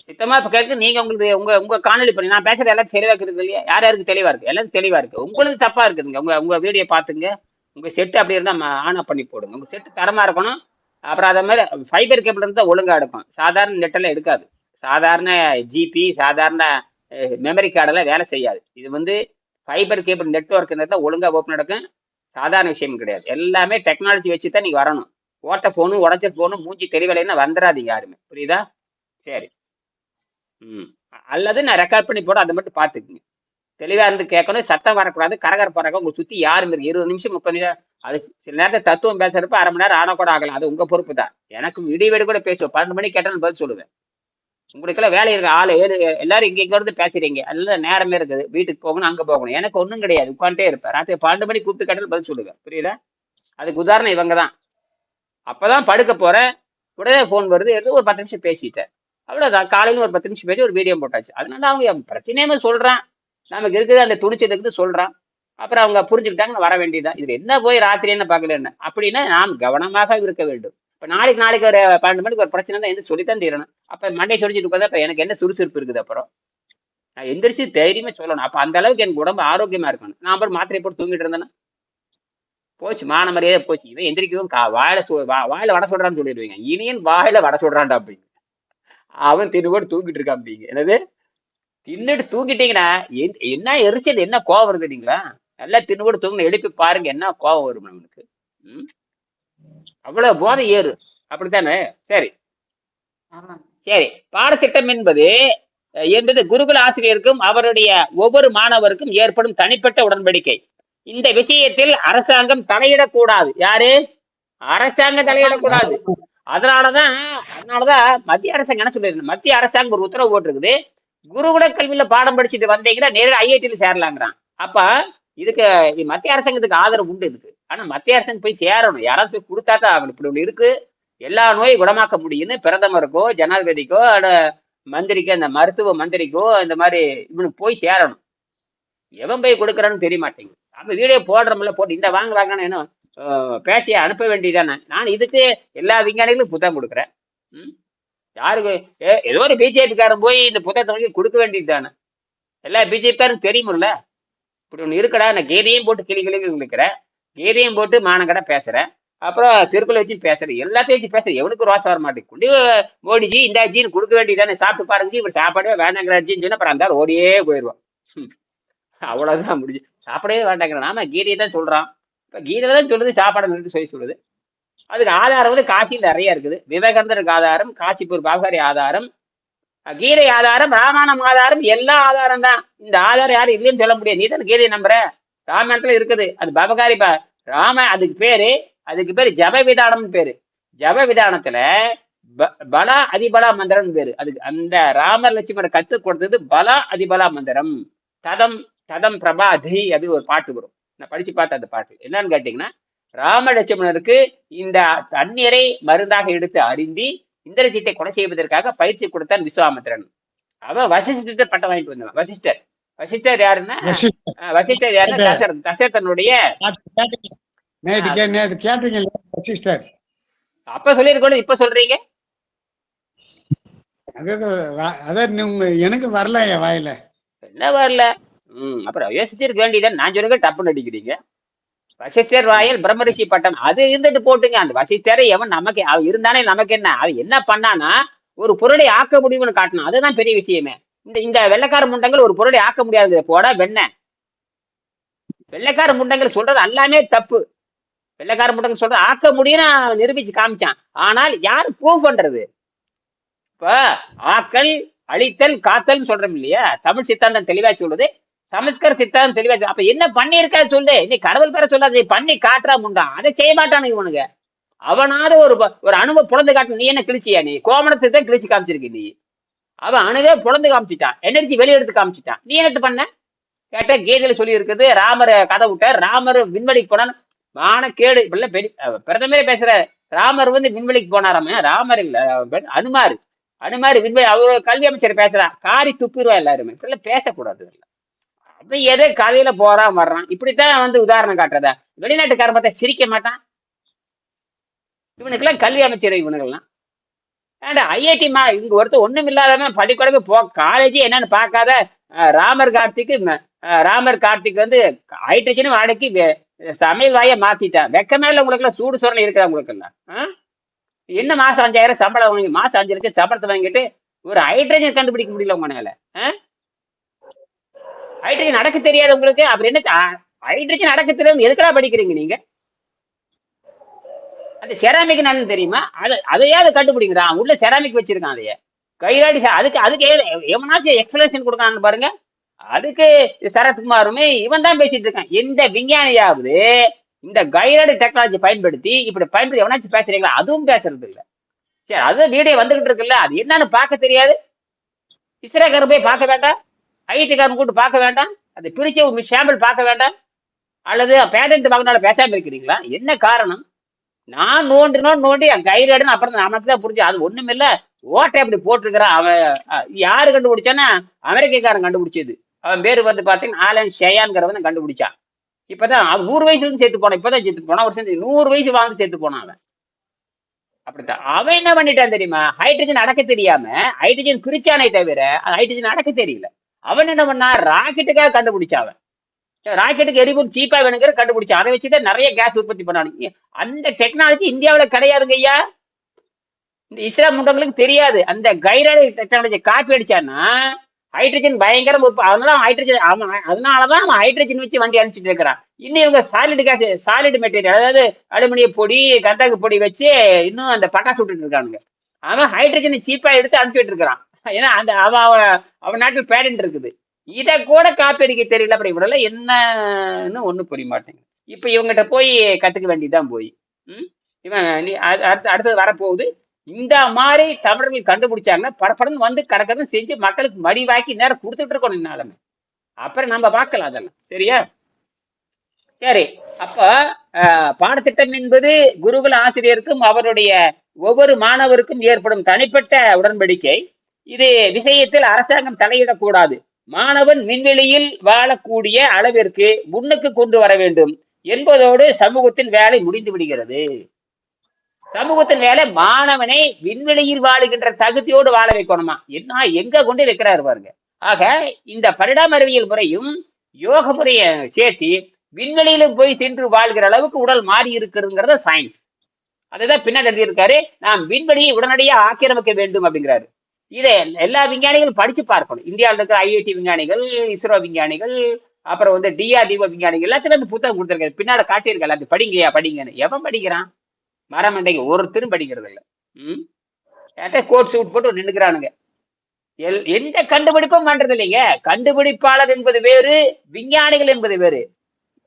சித்தமா இப்ப கேட்க. நீங்க உங்களுக்கு உங்க காணொலி பண்ணி நான் பேசுறது எல்லாம் தெளிவா இருக்குது இல்லையா? யாருக்கு தெளிவா இருக்கு? எல்லாரும் தெளிவா இருக்கு. உங்களுக்கு தப்பா இருக்குதுங்க. உங்க வீடியோ பாத்துங்க. உங்க செட்டு அப்படி இருந்தா ஆன் ஆஃப் பண்ணி போடுங்க. உங்க செட்டு தரமா இருக்கணும். அப்புறம் அதே மாதிரி ஃபைபர் கேபிள் இருந்தா ஒழுங்கா எடுக்கும். சாதாரண நெட்டெல்லாம் எடுக்காது. சாதாரண ஜிபி, சாதாரண மெமரி கார்டெல்லாம் வேலை செய்யாது. இது வந்து ஃபைபர் கேபிள் நெட்ஒர்க் ஒழுங்கா ஓப்பன் நடக்கும். சாதாரண விஷயம் கிடையாது. எல்லாமே டெக்னாலஜி வச்சு தான் நீங்க வரணும். ஓட்ட போனு, உடச்ச போனு, மூஞ்சி தெளிவலைன்னா வந்துடாதீங்க யாருமே. புரியுதா? சரி. அல்லது நான் ரெக்கார்ட் பண்ணி போட, அதை மட்டும் பாத்துக்குங்க. தெளிவா இருந்து கேட்கணும். சத்தம் வரக்கூடாது. கரகரப்பாக உங்க சுத்தி யாரும் இருக்கு. 20 நிமிஷம் 30 நிமிஷம். அது சில நேரத்தில் தத்துவம் பேசுறப்ப அரை மணி நேரம் ஆனா கூட ஆகலாம். அது உங்க பொறுப்பு தான். எனக்கு விடிய கூட பேசுவோம். 12 மணிக்கு கேட்டாலும் பதில் சொல்லுவேன். உங்களுக்கெல்லாம் வேலை இருக்கு. 7 எல்லாரும் இங்க இருந்து பேசுறீங்க. எல்லாம் நேரமே இருக்குது. வீட்டுக்கு போகணும், அங்க போகணும். எனக்கு ஒன்றும் கிடையாது. உட்காந்துட்டே இருப்பேன். ராத்திரி 12 மணிக்கு கூப்பிட்டு கேட்டாலும் பதில் சொல்லுவேன். புரியுதா? அதுக்கு உதாரணம் இவங்க தான். அப்பதான் படுக்க போறேன். உடனே போன் வருது. ஏதோ ஒரு 10 நிமிஷம் பேசிட்டேன். அவ்வளவுதான். காலையில ஒரு 10 நிமிஷம் பேசி ஒரு வீடியோ போட்டாச்சு. அதனால அவங்க பிரச்சனையுமே சொல்றான். நமக்கு இருக்குது அந்த துணிச்சல் இருக்குது சொல்றான். அப்புறம் அவங்க புரிஞ்சுக்கிட்டாங்க, வர வேண்டியதான். இதுல என்ன போய் ராத்திரி என்ன பார்க்கல என்ன அப்படின்னா நாம் கவனமாக இருக்க வேண்டும். இப்ப நாளைக்கு ஒரு 12 மணிக்கு ஒரு பிரச்சனை தான் எந்த சொல்லித்தான் தீரணும். அப்ப மண்டை சொல்லிச்சுட்டு உட்காந்து அப்ப எனக்கு என்ன சுறுசுறுப்பு இருக்குது? அப்புறம் நான் எந்திரிச்சு தைரியமே சொல்லணும். அப்ப அந்த அளவுக்கு எனக்கு உடம்பு ஆரோக்கியமா இருக்கணும். நான் அப்புறம் மாத்திரை போட்டு தூங்கிட்டு இருந்தேன்னா போச்சு, மான மரியாதை போச்சு. இவன் எந்திரிக்கவும் வாயில வடை சொல்றான்னு சொல்லிடுவீங்க. இனியன் வாயில வடை சொல்றான்டா அப்படிங்க. அவன் தின்னுபோட்டு தூங்கிட்டு இருக்கான் அப்படிங்க. என்னது தின்னுட்டு தூங்கிட்டீங்கன்னா என்ன எரிச்சது, என்ன கோவம் வருது இல்லைங்களா? நல்லா தின்னுபோட்டு தூங்கின எழுப்பி பாருங்க, என்ன கோவம் வரும் நம்மளுக்கு. அவ்வளவு போதை ஏறு. அப்படித்தானே? சரி சரி. பாடத்திட்டம் என்பது குருகுல ஆசிரியருக்கும் அவருடைய ஒவ்வொரு மாணவருக்கும் ஏற்படும் தனிப்பட்ட உடன்படிக்கை. இந்த விஷயத்தில் அரசாங்கம் தலையிடக்கூடாது. யாரு? அரசாங்கம் தலையிடக்கூடாது. அதனாலதான் மத்திய அரசாங்கம் என்ன சொல்லிருக்கு? மத்திய அரசாங்கம் ஒரு உத்தரவு போட்டிருக்குது. குருகுல கல்வியில பாடம் படிச்சுட்டு வந்தீங்கன்னா நேரடி ஐஐடியில சேரலாங்கிறான். அப்ப இதுக்கு மத்திய அரசாங்கத்துக்கு ஆதரவு உண்டு இதுக்கு. ஆனா மத்திய அரசாங்கம் போய் சேரணும். யாராவது போய் கொடுத்தா தான் ஆகணும். இப்படி ஒண்ணு இருக்கு. எல்லா நோயும் குணமாக்க முடியும்னு பிரதமருக்கோ ஜனாதிபதிக்கோ மந்திரிக்கோ அந்த மருத்துவ மந்திரிக்கோ இந்த மாதிரி இவனுக்கு போய் சேரணும். எவன் போய் கொடுக்குறான்னு தெரிய மாட்டேங்குது. நம்ம வீடியோ போடுறோம்ல, போட்டு இந்த வாங்கன்னு என்ன பேசி அனுப்ப வேண்டியதானே. நான் இதுக்கு எல்லா விஞ்ஞானிகளும் புத்தகம் கொடுக்குறேன். யாருக்கு ஏதோ ஒரு பிஜேபிக்காரன் போய் இந்த புத்தகத்தை கொடுக்க வேண்டியது தானே. எல்லா பிஜேபிக்காரும் தெரியுமில்ல. இப்படி ஒண்ணு இருக்கடா. நான் கீதையும் போட்டு கிளி இருக்கிறேன். கீதையும் போட்டு மானக்கடை பேசுறேன். அப்புறம் திருக்குறள் வச்சு பேசுறேன். எல்லாத்தையும் வச்சு பேசுறேன். எவனுக்கு ரோசம் வர மாட்டேங்குது. மோடிஜி இந்த ஜீன் கொடுக்க வேண்டியதானே. சாப்பிட்டு பாருங்க, இவர் சாப்பாடே வேண்டாங்கிற ஜீன்னு சொன்னா அப்புறம் அந்த ஓடியே போயிடுவான். அவ்வளவுதான் முடிஞ்சு. சாப்பிடவே வேண்டாங்கிறான். நாம கீதையை தான் சொல்றான். இப்ப கீதையில தான் சொல்லுது சாப்பாடை நிறுத்தி சொல்லுது. அதுக்கு ஆதாரம் காசியில் நிறைய இருக்குது. விவேகானந்தருக்கு ஆதாரம், காசிப்பூர் பாபகாரி ஆதாரம், கீதை ஆதாரம், ராமாயணம் ஆதாரம், எல்லா ஆதாரம் தான். இந்த ஆதாரம் யாரும் இல்லைன்னு சொல்ல முடியாது. நீ தானே கீதையை நம்புற. ராமாயணத்துல இருக்குது. அது பாபகாரி அதுக்கு பேரு ஜப விதானம்னு பேரு. ஜப விதானத்துல பலா அதிபலா மந்திரம் பேரு. அதுக்கு அந்த ராமர் லட்சுமணர் கத்து கொடுத்தது பலா அதிபலா மந்திரம். ததம் ததம் பிரபாதி அப்படின்னு ஒரு பாட்டு வரும். நான் படிச்சு பார்த்தேன் அந்த பாட்டு. என்னன்னு கேட்டீங்கன்னா, ராம லட்சுமணருக்கு இந்த தண்ணீரை மருந்தாக எடுத்து அருந்தி இந்திரஜித்தை கொலை செய்வதற்காக பயிற்சி கொடுத்தான் விஸ்வாமித்திரன். அவன் வசிஷ்டர் பட்டம் வாங்கிட்டு வந்தான். வசிஷ்டர் யாருன்னா, வசிஷ்டர் யாருன்னா தசரதனுடைய அப்ப சொல்லிருக்கோம், இப்ப சொல்றீங்க. எனக்கு வரல என் வாயில என்ன வரல. அப்புறம் யோசிச்சிருக்க வேண்டியதான். நான் சொல்லுங்க டப்புன்னு அடிக்கிறீங்க. வசிஷ்டர் வாயில் பிரம்மரிஷி பட்டம் அது இருந்துட்டு போட்டுங்க. அந்த வசிஷ்டரை எவன் நமக்கு இருந்தானே நமக்கு என்ன, அவன் என்ன பண்ணானா ஒரு பொருளை ஆக்க முடியும்னு காட்டணும். அதுதான் பெரிய விஷயமே. இந்த வெள்ளைக்கார முண்டங்கள் ஒரு பொருளை ஆக்க முடியாது போட வெண்ண. வெள்ளைக்கார முண்டங்கள் சொல்றது எல்லாமே தப்பு. வெள்ளைக்கார முண்டங்கள் சொல்றது ஆக்க முடியும்னு நிரூபிச்சு காமிச்சான். ஆனால் யாரு ப்ரூவ் பண்றது? இப்ப ஆக்கல் அழித்தல் காத்தல் சொல்றோம் இல்லையா, தமிழ் சித்தாந்தம் தெளிவா சொல்லுது, சமஸ்கிருத சித்தாந்தம் தெளிவா. அப்ப என்ன பண்ணிருக்கா சொல்லு. நீ கடவுள் பேர சொல்லாத, பண்ணி காட்டுறா முண்டான். அதை செய்ய மாட்டானுங்க இவனுங்க. அவனாவது ஒரு அணுவை புலந்து காட்டு. நீ என்ன கிழிச்சியா? நீ கோமணத்தை தான் கிழிச்சு காமிச்சிருக்க. நீ அவன் அணுவே புலந்து காமிச்சிட்டான், எனர்ஜி வெளியெடுத்து காமிச்சிட்டான். நீ என்ன பண்ண கேட்ட? கீதையில சொல்லி இருக்குது, ராமர் கதை விட்டார், ராமர் விண்வெளிக்கு போனான்னு. மான கேடு இப்படிலாம் பிரதமரே பேசுற. ராமர் விண்வெளிக்கு போனாராம. ராமர் இல்ல, அனுமாரு விண்வெளி. அவரு கல்வி அமைச்சர் பேசுறா, காரி துப்பிடுவா எல்லாருமே. இப்படிலாம் பேசக்கூடாது. அப்ப எதோ கதையில போறான் வர்றான். இப்படித்தான் உதாரணம் காட்டுறதா? வெளிநாட்டுக்காரன் பார்த்தா சிரிக்க மாட்டான். இவனுக்கெல்லாம் கல்வி அமைச்சர் இவனுக்கெல்லாம். ஐஐடி இங்க ஒருத்தர் ஒண்ணும் இல்லாதவன் படிக்கூடவே காலேஜ் என்னன்னு பார்க்காத ராமர் கார்த்திக் ஹைட்ரஜனும் அடக்கி சமையல் வாய மாத்திட்டான். வெக்க மேல உங்களுக்கு எல்லாம் சூடு சொரணை இருக்கிற உங்களுக்கு எல்லாம் என்ன மாசம் 5000 சம்பளம் வாங்கி, மாசம் 5 லட்சம் சம்பளத்தை வாங்கிட்டு ஒரு ஹைட்ரஜன் கண்டுபிடிக்க முடியல உங்களால. ஹைட்ரஜன் அடக்க தெரியாது உங்களுக்கு. அப்புறம் என்ன ஹைட்ரஜன் அடக்க தெரியாது? எதுக்கடா படிக்கிறீங்க நீங்க? அந்த செராமிக் என்னன்னு தெரியுமா? அதையாவது கண்டுபிடிக்கிறான். உள்ள செராமிக் வச்சிருக்கான். அதைய கைராடி அதுக்கு எவனாச்சும் எக்ஸ்பிளேஷன் கொடுக்கறான்னு பாருங்க. அதுக்கு சரத்குமாருமே இவன் தான் பேசிட்டு இருக்கான். எந்த விஞ்ஞானியாவது இந்த கைராடி டெக்னாலஜி பயன்படுத்தி எவனாச்சும் பேசுறீங்களா? அதுவும் பேசுறது இல்ல. சரி, அது வீடியோ வந்துகிட்டு இருக்குல்ல, அது என்னன்னு பார்க்க தெரியாது. இஸ்ரேக்காரன் போய் பார்க்க வேண்டாம், ஐடிக்காரன் கூட்டு பார்க்க வேண்டாம், அதை பிரிச்சு சாம்பிள் பார்க்க வேண்டாம், அல்லது பேட்டன்ட் வாங்கினால பேசாம இருக்கிறீங்களா? என்ன காரணம்? நான் நோண்டி கைராடுன்னு அப்புறம் நமக்கு தான் புரிஞ்சு. அது ஒண்ணும் இல்ல, ஓட்டை அப்படி போட்டிருக்கிறான். அவன் யாரு கண்டுபிடிச்சான்னா அமெரிக்காரன் கண்டுபிடிச்சது. அவன் பேரு பாத்தீங்கன்னா ஆலன் ஷேயான்ங்கிறவன் கண்டுபிடிச்சான். இப்பதான் 100 வயசுல சேர்த்து போனான். இப்பதான் சேர்த்து போனான். ஒரு 100 வயசு வாழ்ந்து சேர்த்து போனான் அவன். அப்படித்தான் அவன் என்ன பண்ணிட்டான் தெரியுமா? ஹைட்ரஜன் அடக்க தெரியாம ஹைட்ரஜன் பிரிச்சானே தவிர ஹைட்ரஜன் அடக்க தெரியல. அவன் என்ன பண்ணா, ராக்கெட்டுக்காக கண்டுபிடிச்சான். அவன் ராக்கெட்டுக்கு எரிபொருள் சீப்பா வேணுங்கிற கண்டுபிடிச்சான். அதை வச்சுதான் நிறைய கேஸ் உற்பத்தி பண்ணானுங்க. அந்த டெக்னாலஜி இந்தியாவில கிடையாதுங்க ஐயா. இந்த இஸ்லாம் முண்டங்களுக்கு தெரியாது. அந்த கைராடி டெக்னாலஜி காப்பி அடிச்சான்னா ஹைட்ரஜன் பயங்கரம். அதனாலதான் அவன் ஹைட்ரஜன் வச்சு வண்டி அனுப்பிச்சிட்டு இருக்கிறான். இன்னும் இவங்க சாலிட் மெட்டீரியல், அதாவது அலுமினிய பொடி, கந்தக பொடி வச்சு இன்னும் அந்த பட்டாசு விட்டுட்டு இருக்கானுங்க. அவன் ஹைட்ரஜனை சீப்பா எடுத்து அனுப்பிட்டு இருக்கிறான். ஏன்னா அந்த அவன் நாட்டில் பேடன்ட் இருக்குது. இதை கூட காப்பி அடிக்க தெரியல. அப்படி இவரெல்லாம் என்னன்னு ஒண்ணும் புரிய மாட்டேங்க. இப்ப இவங்கிட்ட போய் கத்துக்க வேண்டியதுதான் போய். இவன் அடுத்தது வரப்போகுது. இந்த மாதிரி தமிழர்கள் கண்டுபிடிச்சாங்கன்னா படப்படன்னு கடற்கன்னு செஞ்சு மக்களுக்கு மடிவாக்கி நேரம் கொடுத்துட்டு இருக்கணும் இந்நாளுமே. அப்புறம் நம்ம பார்க்கலாம் அதெல்லாம். சரியா? சரி, அப்ப பாடத்திட்டம் என்பது குருகுல ஆசிரியருக்கும் அவருடைய ஒவ்வொரு மாணவருக்கும் ஏற்படும் தனிப்பட்ட உடன்படிக்கை. இது விஷயத்தில் அரசாங்கம் தலையிடக்கூடாது. மாணவன் விண்வெளியில் வாழக்கூடிய அளவிற்கு முன்னுக்கு கொண்டு வர வேண்டும் என்பதோடு சமூகத்தின் வேலை முடிந்து விடுகிறது. சமூகத்தின் வேலை மாணவனை விண்வெளியில் வாழுகின்ற தகுதியோடு வாழ வைக்கணுமா? என்ன எங்க கொண்டு வைக்கிறாரு பாருங்க. ஆக இந்த பரிணாம அறிவியல் முறையும் யோக முறையை சேர்த்து விண்வெளியில போய் சென்று வாழ்கிற அளவுக்கு உடல் மாறி இருக்கிறதுங்கிறத சயின்ஸ். அதுதான் பின்னாடி எழுதியிருக்காரு. நாம் விண்வெளியை உடனடியாக ஆக்கிரமிக்க வேண்டும் அப்படிங்கிறாரு. இதை எல்லா விஞ்ஞானிகளும் படிச்சு பார்க்கணும். இந்தியாவில் இருக்கிற ஐஐடி விஞ்ஞானிகள், இஸ்ரோ விஞ்ஞானிகள், அப்புறம் டிஆர்டிஓ விஞ்ஞானிகள் எல்லாத்துக்கும் புத்தகம் கொடுத்துருக்காரு. பின்னால காட்டியிருக்காரு, அது படிங்கன்னு. எவன் படிக்கிறான்? மரமண்டைக்கு ஒருத்தரும் படிக்கிறது இல்லை. கோட் சூட் போட்டு நின்றுக்கிறானுங்க. எந்த கண்டுபிடிப்பும் பண்றது இல்லைங்க. கண்டுபிடிப்பாளர் என்பது வேறு, விஞ்ஞானிகள் என்பது வேறு.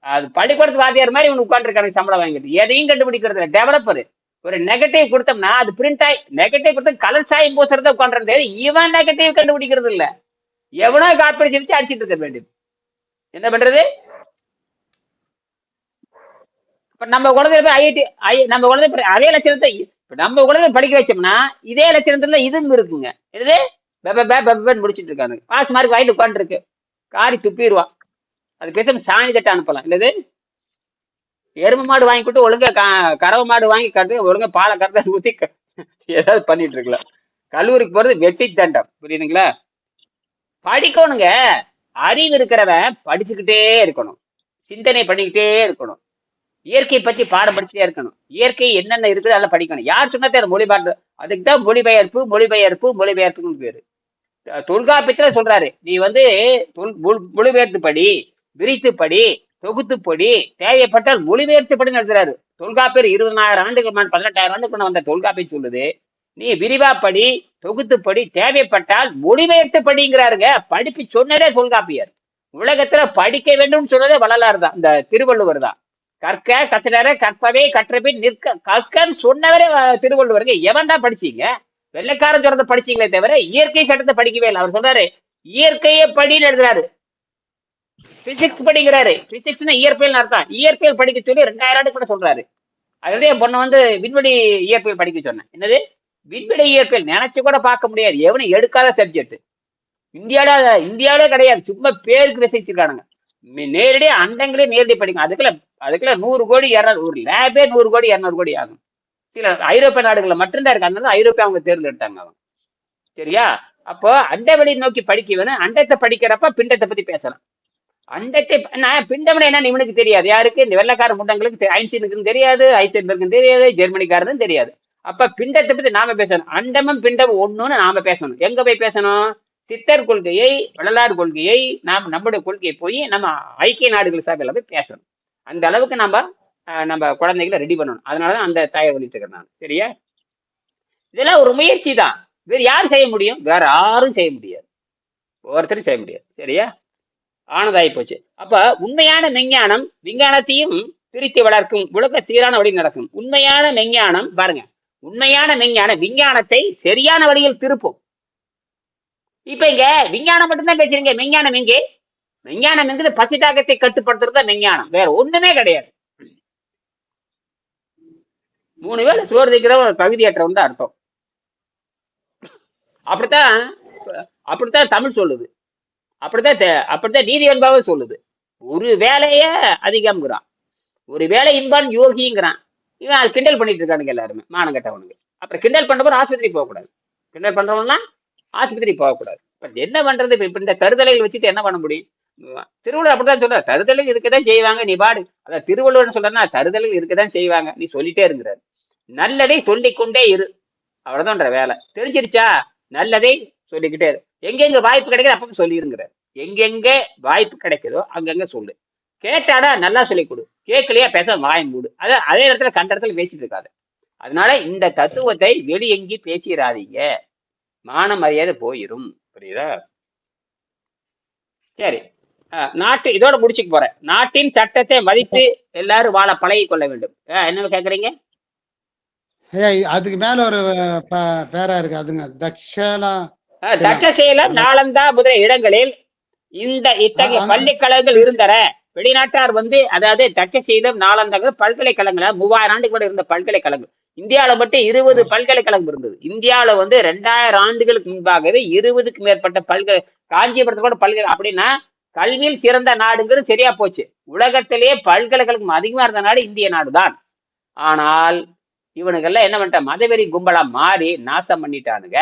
அது பள்ளிக்கூடத்து வாத்தியார் மாதிரி இவனு உட்காந்துருக்கானுங்க சம்பளம் வாங்கிட்டு. எதையும் கண்டுபிடிக்கிறது இல்லை. டெவலப்பர், ஒரு நெகட்டிவ் கொடுத்தோம்னா அது பிரிண்ட் ஆகி நெகட்டிவ் கொடுத்து கலர் சாயம் பூசுறத உட்காந்துறது இவன் நெகட்டிவ் கண்டுபிடிக்கிறது இல்ல, எவனோ காப்பி அடிச்சு வச்சு அடிச்சிட்டு இருக்க வேண்டியது. என்ன பண்றது? இப்ப நம்ம குழந்தை போய் ஐஐடி நம்ம குழந்தை அதே லட்சணத்தை இப்ப நம்ம குழந்தை படிக்க வச்சோம்னா இதே லட்சணத்துல இதுவும் இருக்குங்க. இது முடிச்சிட்டு இருக்காங்க, பாஸ் மார்க் வாங்கிட்டு உட்காந்து இருக்கு, காரி துப்பிடுவான். அது பேசாம சாணி தட்ட அனுப்பலாம். இல்லது எருமை மாடு வாங்கி கொடுத்து ஒழுங்கா கறவை மாடு வாங்கி கட்டு ஒழுங்கா பாலை கறந்த ஊத்தி ஏதாவது பண்ணிட்டு இருக்கலாம். கல்லூரிக்கு போறது வெட்டி தண்டம். புரியுதுங்களா? படிக்கணுங்க. அறிவு இருக்கிறவன் படிச்சுக்கிட்டே இருக்கணும், சிந்தனை பண்ணிக்கிட்டே இருக்கணும், இயற்கை பத்தி பாடம் படிச்சுட்டே இருக்கணும். இயற்கை என்னென்ன இருக்குது அதெல்லாம் படிக்கணும். யார் சொன்னா மொழிபாட்டு, அதுக்கு தான் மொழிபெயர்ப்பு மொழிபெயர்ப்பு மொழிபெயர்ப்புன்னு பேரு. தொல்காப்பியத்துல சொல்றாரு, நீ வந்து மொழிபெயர்த்து படி, விரித்து படி, தொகுத்து படி, தேவைப்பட்டால் மொழிபெயர்த்து படின்னு எழுதுறாரு. தொல்காப்பியர் 20,000 ஆண்டுகள் 18,000 ஆண்டுக்கு வந்த தொல்காப்பியம் சொல்லுது, நீ விரிவா படி, தொகுத்து படி, தேவைப்பட்டால் மொழிபெயர்த்து படிங்கிறாருங்க. படிப்பு சொன்னதே தொல்காப்பியர். உலகத்துல படிக்க வேண்டும் சொன்னதே வள்ளலார் தான், இந்த திருவள்ளுவர் தான். கற்க கற்றற கற்பவே கற்றபின் நிற்க கற்கன்னு சொன்னவரே திருவள்ளுவருங்க. எவன் தான் படிச்சீங்க? வெள்ளைக்காரன் சொல்றதை படிச்சீங்களே தவிர இயற்கை சட்டத்தை படிக்கவே இல்லை. அவர் சொல்றாரு இயற்கையை படின்னு எழுதுறாரு, பிசிக்ஸ் படிக்கிறாரு. பிசிக்ஸ்னா இயற்பியல் அர்த்தம். இயற்பியல் படிக்க சொல்லி 2000 ஆண்டு கூட சொல்றாரு. அதுதான் என் பொண்ணை வந்து விண்வெளி இயற்பியல் படிக்க சொன்னேன். என்னது விண்வெளி இயற்பியல்? நினைச்சு கூட பார்க்க முடியாது, எவனும் எடுக்காத சப்ஜெக்ட் இந்தியாவிலே கிடையாது. சும்மா பேருக்கு விசைச்சிருக்கானுங்க. நேரடியா அண்டங்களே நேரடி படிக்கும். அதுக்குள்ள 100 கோடி 200 ஒரு லேபே 100 கோடி 200 கோடி ஆகும். சில ஐரோப்பிய நாடுகள்ல மட்டும்தான் இருக்கு. அதனால ஐரோப்பியா அவங்க தேர்ந்தெடுத்தாங்க அவங்க. சரியா? அப்போ அண்டவெளி நோக்கி படிக்க வேணும். அண்டத்தை படிக்கிறப்ப பிண்டத்தை பத்தி பேசலாம். அண்டத்தை பிண்டம் என்ன இவனுக்கு தெரியாது. யாருக்கு? இந்த வெள்ளைக்கார முண்டங்களுக்கு, ஐன்ஸ்டீனுக்கும் தெரியாது, ஐசன்பர்க்கும் தெரியாது, ஜெர்மனிக்காரனும் தெரியாது. அப்ப பிண்டத்தை பத்தி நாம பேசணும். அண்டமும் பிண்டமும் ஒண்ணுன்னு நாம பேசணும். எங்க போய் பேசணும்? சித்தர் கொள்கையை, வள்ளலார் கொள்கையை, நம்முடைய கொள்கையை போய் நம்ம ஐக்கிய நாடுகள் சபையில போய் பேசணும். அந்த அளவுக்கு நம்ம குழந்தைகளை ரெடி பண்ணணும். அதனாலதான் அந்த தயார் பண்ணிட்டு இருக்கேன் நான். சரியா? இதெல்லாம் ஒரு முயற்சி தான். வேற யாரும் செய்ய முடியும்? வேற யாரும் செய்ய முடியாது, ஒவ்வொருத்தரும் செய்ய முடியாது. சரியா? ஆனதாகி போச்சு. அப்ப உண்மையான மெஞ்ஞானம் விஞ்ஞானத்தையும் திருத்தி வளர்க்கும், உலக சீரான வழி நடக்கும். உண்மையான மெஞ்ஞானம் பாருங்க, உண்மையான மெஞ்ஞானம் விஞ்ஞானத்தை சரியான வழியில் திருப்பும். இப்ப இங்க விஞ்ஞானம் மட்டும்தான் பேசுறீங்க, மெஞ்ஞானம் எங்கே? மெஞ்ஞானம் என்கிறது பசிதாகத்தை கட்டுப்படுத்துறது மெஞ்ஞானம், வேற ஒண்ணுமே கிடையாது. 3 வேளை சோறு தைக்கிற ஒரு தகுதியற்றவன் தான் அர்த்தம். அப்படித்தான் தமிழ் சொல்லுது, அப்படித்தான் நீதி என்பாவே சொல்லுது. ஒரு வேலைய அதிகம்ங்கிறான், ஒரு வேலை இன்பான் யோகிங்கிறான். இவன் அது கிண்டல் பண்ணிட்டு இருக்கானுங்க எல்லாருமே, மானம் கட்டவனுங்க. அப்புறம் கிண்டல் பண்றப்ப ஆஸ்பத்திரி போகக்கூடாது, கிண்டல் பண்றவன்லாம் ஆஸ்பத்திரி போகக்கூடாது. இப்ப என்ன பண்றது? இப்ப இந்த தருதலைகள் வச்சுட்டு என்ன பண்ண முடியும்? திருவள்ளுவர் அப்படித்தான் சொல்ற, தருதலைகள் இருக்கதான் செய்வாங்க, நீ பாடு. அதான் திருவள்ளுவர் சொல்றா, தருதலைகள் இருக்கதான் செய்வாங்க, நீ சொல்லிட்டே இருக்கிறாரு. நல்லதை சொல்லிக்கொண்டே இரு, அவ்வளவுதான்ற வேலை. தெரிஞ்சிருச்சா? நல்லதை சொல்லிக்கிட்டே இரு. எங்கெங்க வாய்ப்பு கிடைக்குது அப்ப சொல்லிருங்கிறார். எங்கெங்க வாய்ப்பு கிடைக்குதோ அங்கங்க சொல்லு. கேட்டாடா நல்லா சொல்லி கொடு, கேட்கலையா பேச வாய் மூடு. அதே இடத்துல கண்ட இடத்துல பேசிட்டு இருக்காது. அதனால இந்த தத்துவத்தை வெளியெங்கி பேசிடாதீங்க, மான மரியாதை போயிரும். புரியுதா? சரி, நாட்டு இதோட முடிச்சுக்க போறேன். நாட்டின் சட்டத்தை மதித்து எல்லாரும் வாழ பழகி கொள்ள வேண்டும். என்ன கேக்குறீங்க? அதுக்கு மேல ஒரு பேரா இருக்கு, அதுங்க தட்சசீலம் நாளந்தா முதலிய இடங்களில் இந்த இத்தகைய பள்ளிக்கழகங்கள் இருந்தன. வெளிநாட்டார் வந்து, அதாவது தட்சசீலம் நாளந்தா பல்கலைக்கழகங்கள் 3000 ஆண்டுக்கு கூட இருந்த பல்கலைக்கழகம். இந்தியாவில மட்டும் 20 பல்கலைக்கழகம் இருந்தது. இந்தியாவில வந்து 2000 ஆண்டுகளுக்கு முன்பாகவே 20க்கு மேற்பட்ட காஞ்சிபுரத்து கூட பல்கலை. அப்படின்னா கல்வியில் சிறந்த நாடுங்கிறது சரியா போச்சு. உலகத்திலேயே பல்கலைக்கழகம் அதிகமா இருந்த நாடு இந்திய நாடு தான். ஆனால் இவனுங்கெல்லாம் என்ன பண்ணிட்ட, மதவெறி கும்பலா மாறி நாசம் பண்ணிட்டானுங்க.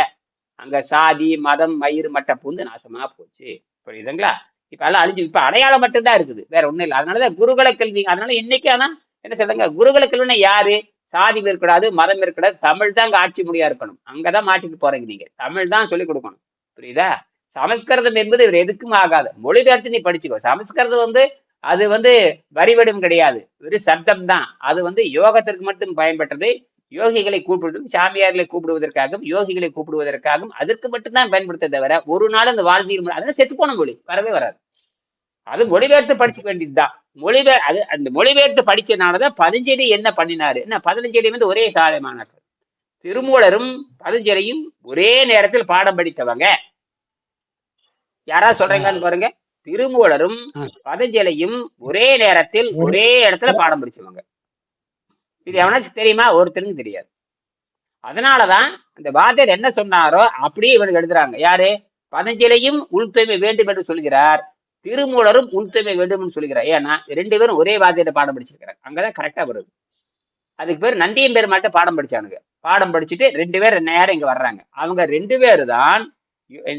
அங்க சாதி மதம் மயிறு மட்ட பூந்து நாசமா போச்சு. புரியுதுங்களா? இப்ப எல்லாம் அழிஞ்சு, இப்ப அடையாளம் மட்டும்தான் இருக்குது, வேற ஒண்ணும் இல்லை. அதனாலதான் குருகுல கல்வி. அதனால இன்னைக்கு ஆனா என்ன சொல்றாங்க, குருகுல கல்வின்னா யாரு? சாதி இருக்கக்கூடாது, மதம் இருக்கக்கூடாது, தமிழ் தான் ஆட்சி மொழியா இருக்கணும். அங்கதான் மாட்டிட்டு போறீங்க நீங்க. தமிழ் தான் சொல்லிக் கொடுக்கணும். புரியுதா? சமஸ்கிருதம் என்பது இவர் எதுக்கும் ஆகாது, மொழிபெயர்த்து நீ படிச்சுக்கோ. சமஸ்கிருதம் வந்து அது வந்து வரிவடும் கிடையாது, வெறும் சப்தம் தான். அது வந்து யோகத்திற்கு மட்டும் பயன்பட்டது. யோகிகளை கூப்பிடுவதும் சாமியார்களை கூப்பிடுவதற்காகவும் யோகிகளை கூப்பிடுவதற்காகவும் அதற்கு மட்டும்தான் பயன்படுத்த தவிர ஒரு நாள் அந்த வாழ்வியல் அதெல்லாம் செத்து போன மொழி வரவே வராது. அது மொழிபெயர்த்து படிச்சுக்க வேண்டியதுதான். அது அந்த மொழிபெயர்த்து படிச்சதுனாலதான் பதஞ்சலி என்ன பண்ணினாரு. என்ன பதஞ்சலி வந்து ஒரே சாலை மாணாக்கர். திருமூலரும் பதஞ்சலியும் ஒரே நேரத்தில் பாடம் படித்தவங்க. யாராவது சொல்றீங்களான்னு பாருங்க. திருமூலரும் பதஞ்சலியும் ஒரே நேரத்தில் ஒரே இடத்துல பாடம் படிச்சவங்க. இது எவனாச்சும் தெரியுமா? ஒருத்தருக்கும் தெரியாது. அதனாலதான் அந்த வாத்தியார் என்ன சொன்னாரோ அப்படியே இவனுக்கு எழுதுறாங்க. யாரு? பதஞ்சலியும் உள் தூய்மை வேண்டும் என்று சொல்கிறார், திருமூலரும் உள் தூய்மை வேண்டும் என்று சொல்கிறார். ஏன்னா 2 பேரும் ஒரே வாத்தியார் பாடம் படிச்சிருக்கிறாங்க. அங்கதான் கரெக்டா வருது. அதுக்கு பேர் நந்தியம் பெருமாட்ட பாடம் படிச்சானுங்க. பாடம் படிச்சுட்டு 2 பேர் நேரம் இங்க வர்றாங்க. அவங்க 2 பேரு தான்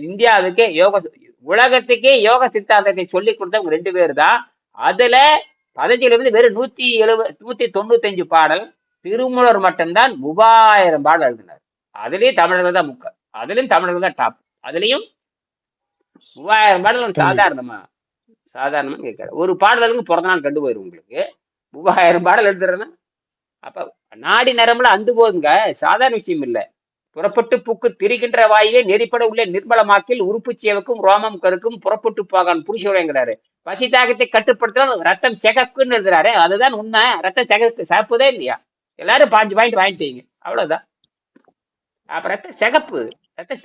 இந்தியாவுக்கே உலகத்துக்கே யோக சித்தாந்தத்தை சொல்லி கொடுத்தவங்க 2 பேரு தான். அதுல பதஞ்சலி வந்து வெறும் 195 பாடல், திருமூலர் மட்டும்தான் 3000 பாடல் எழுதினார். அதுலயும் தமிழர்கள் தான் முக்க, அதுலயும் தமிழர்கள் தான் டாப். அதுலயும் 3000 பாடல் சாதாரணமா கேட்காரு. ஒரு பாடலுக்கு பிறந்த நாள் கண்டு போயிரும் உங்களுக்கு. 3000 பாடல் எழுதுறதுன்னா அப்ப நாடி நரம்புல அந்து போதுங்க, சாதாரண விஷயம் இல்ல. புறப்பட்டு பூக்கு திரிகின்ற வாயுவே நெறிப்பட உள்ள நிர்மலமாக்கில் உறுப்பு சேவுக்கும் ரோமம் கருக்கும் புறப்பட்டு போகான் புருஷங்கிறாரு. பசி தாகத்தை கட்டுப்படுத்தினால் ரத்தம் செகக்குன்னு எழுதுறாரு. அதுதான் உண்மை. ரத்தம் சிகப்புதே இல்லையா? எல்லாரும் 5 பாயிண்ட் வாங்கிட்டீங்க, அவ்வளவுதான். அப்ப ரத்தம்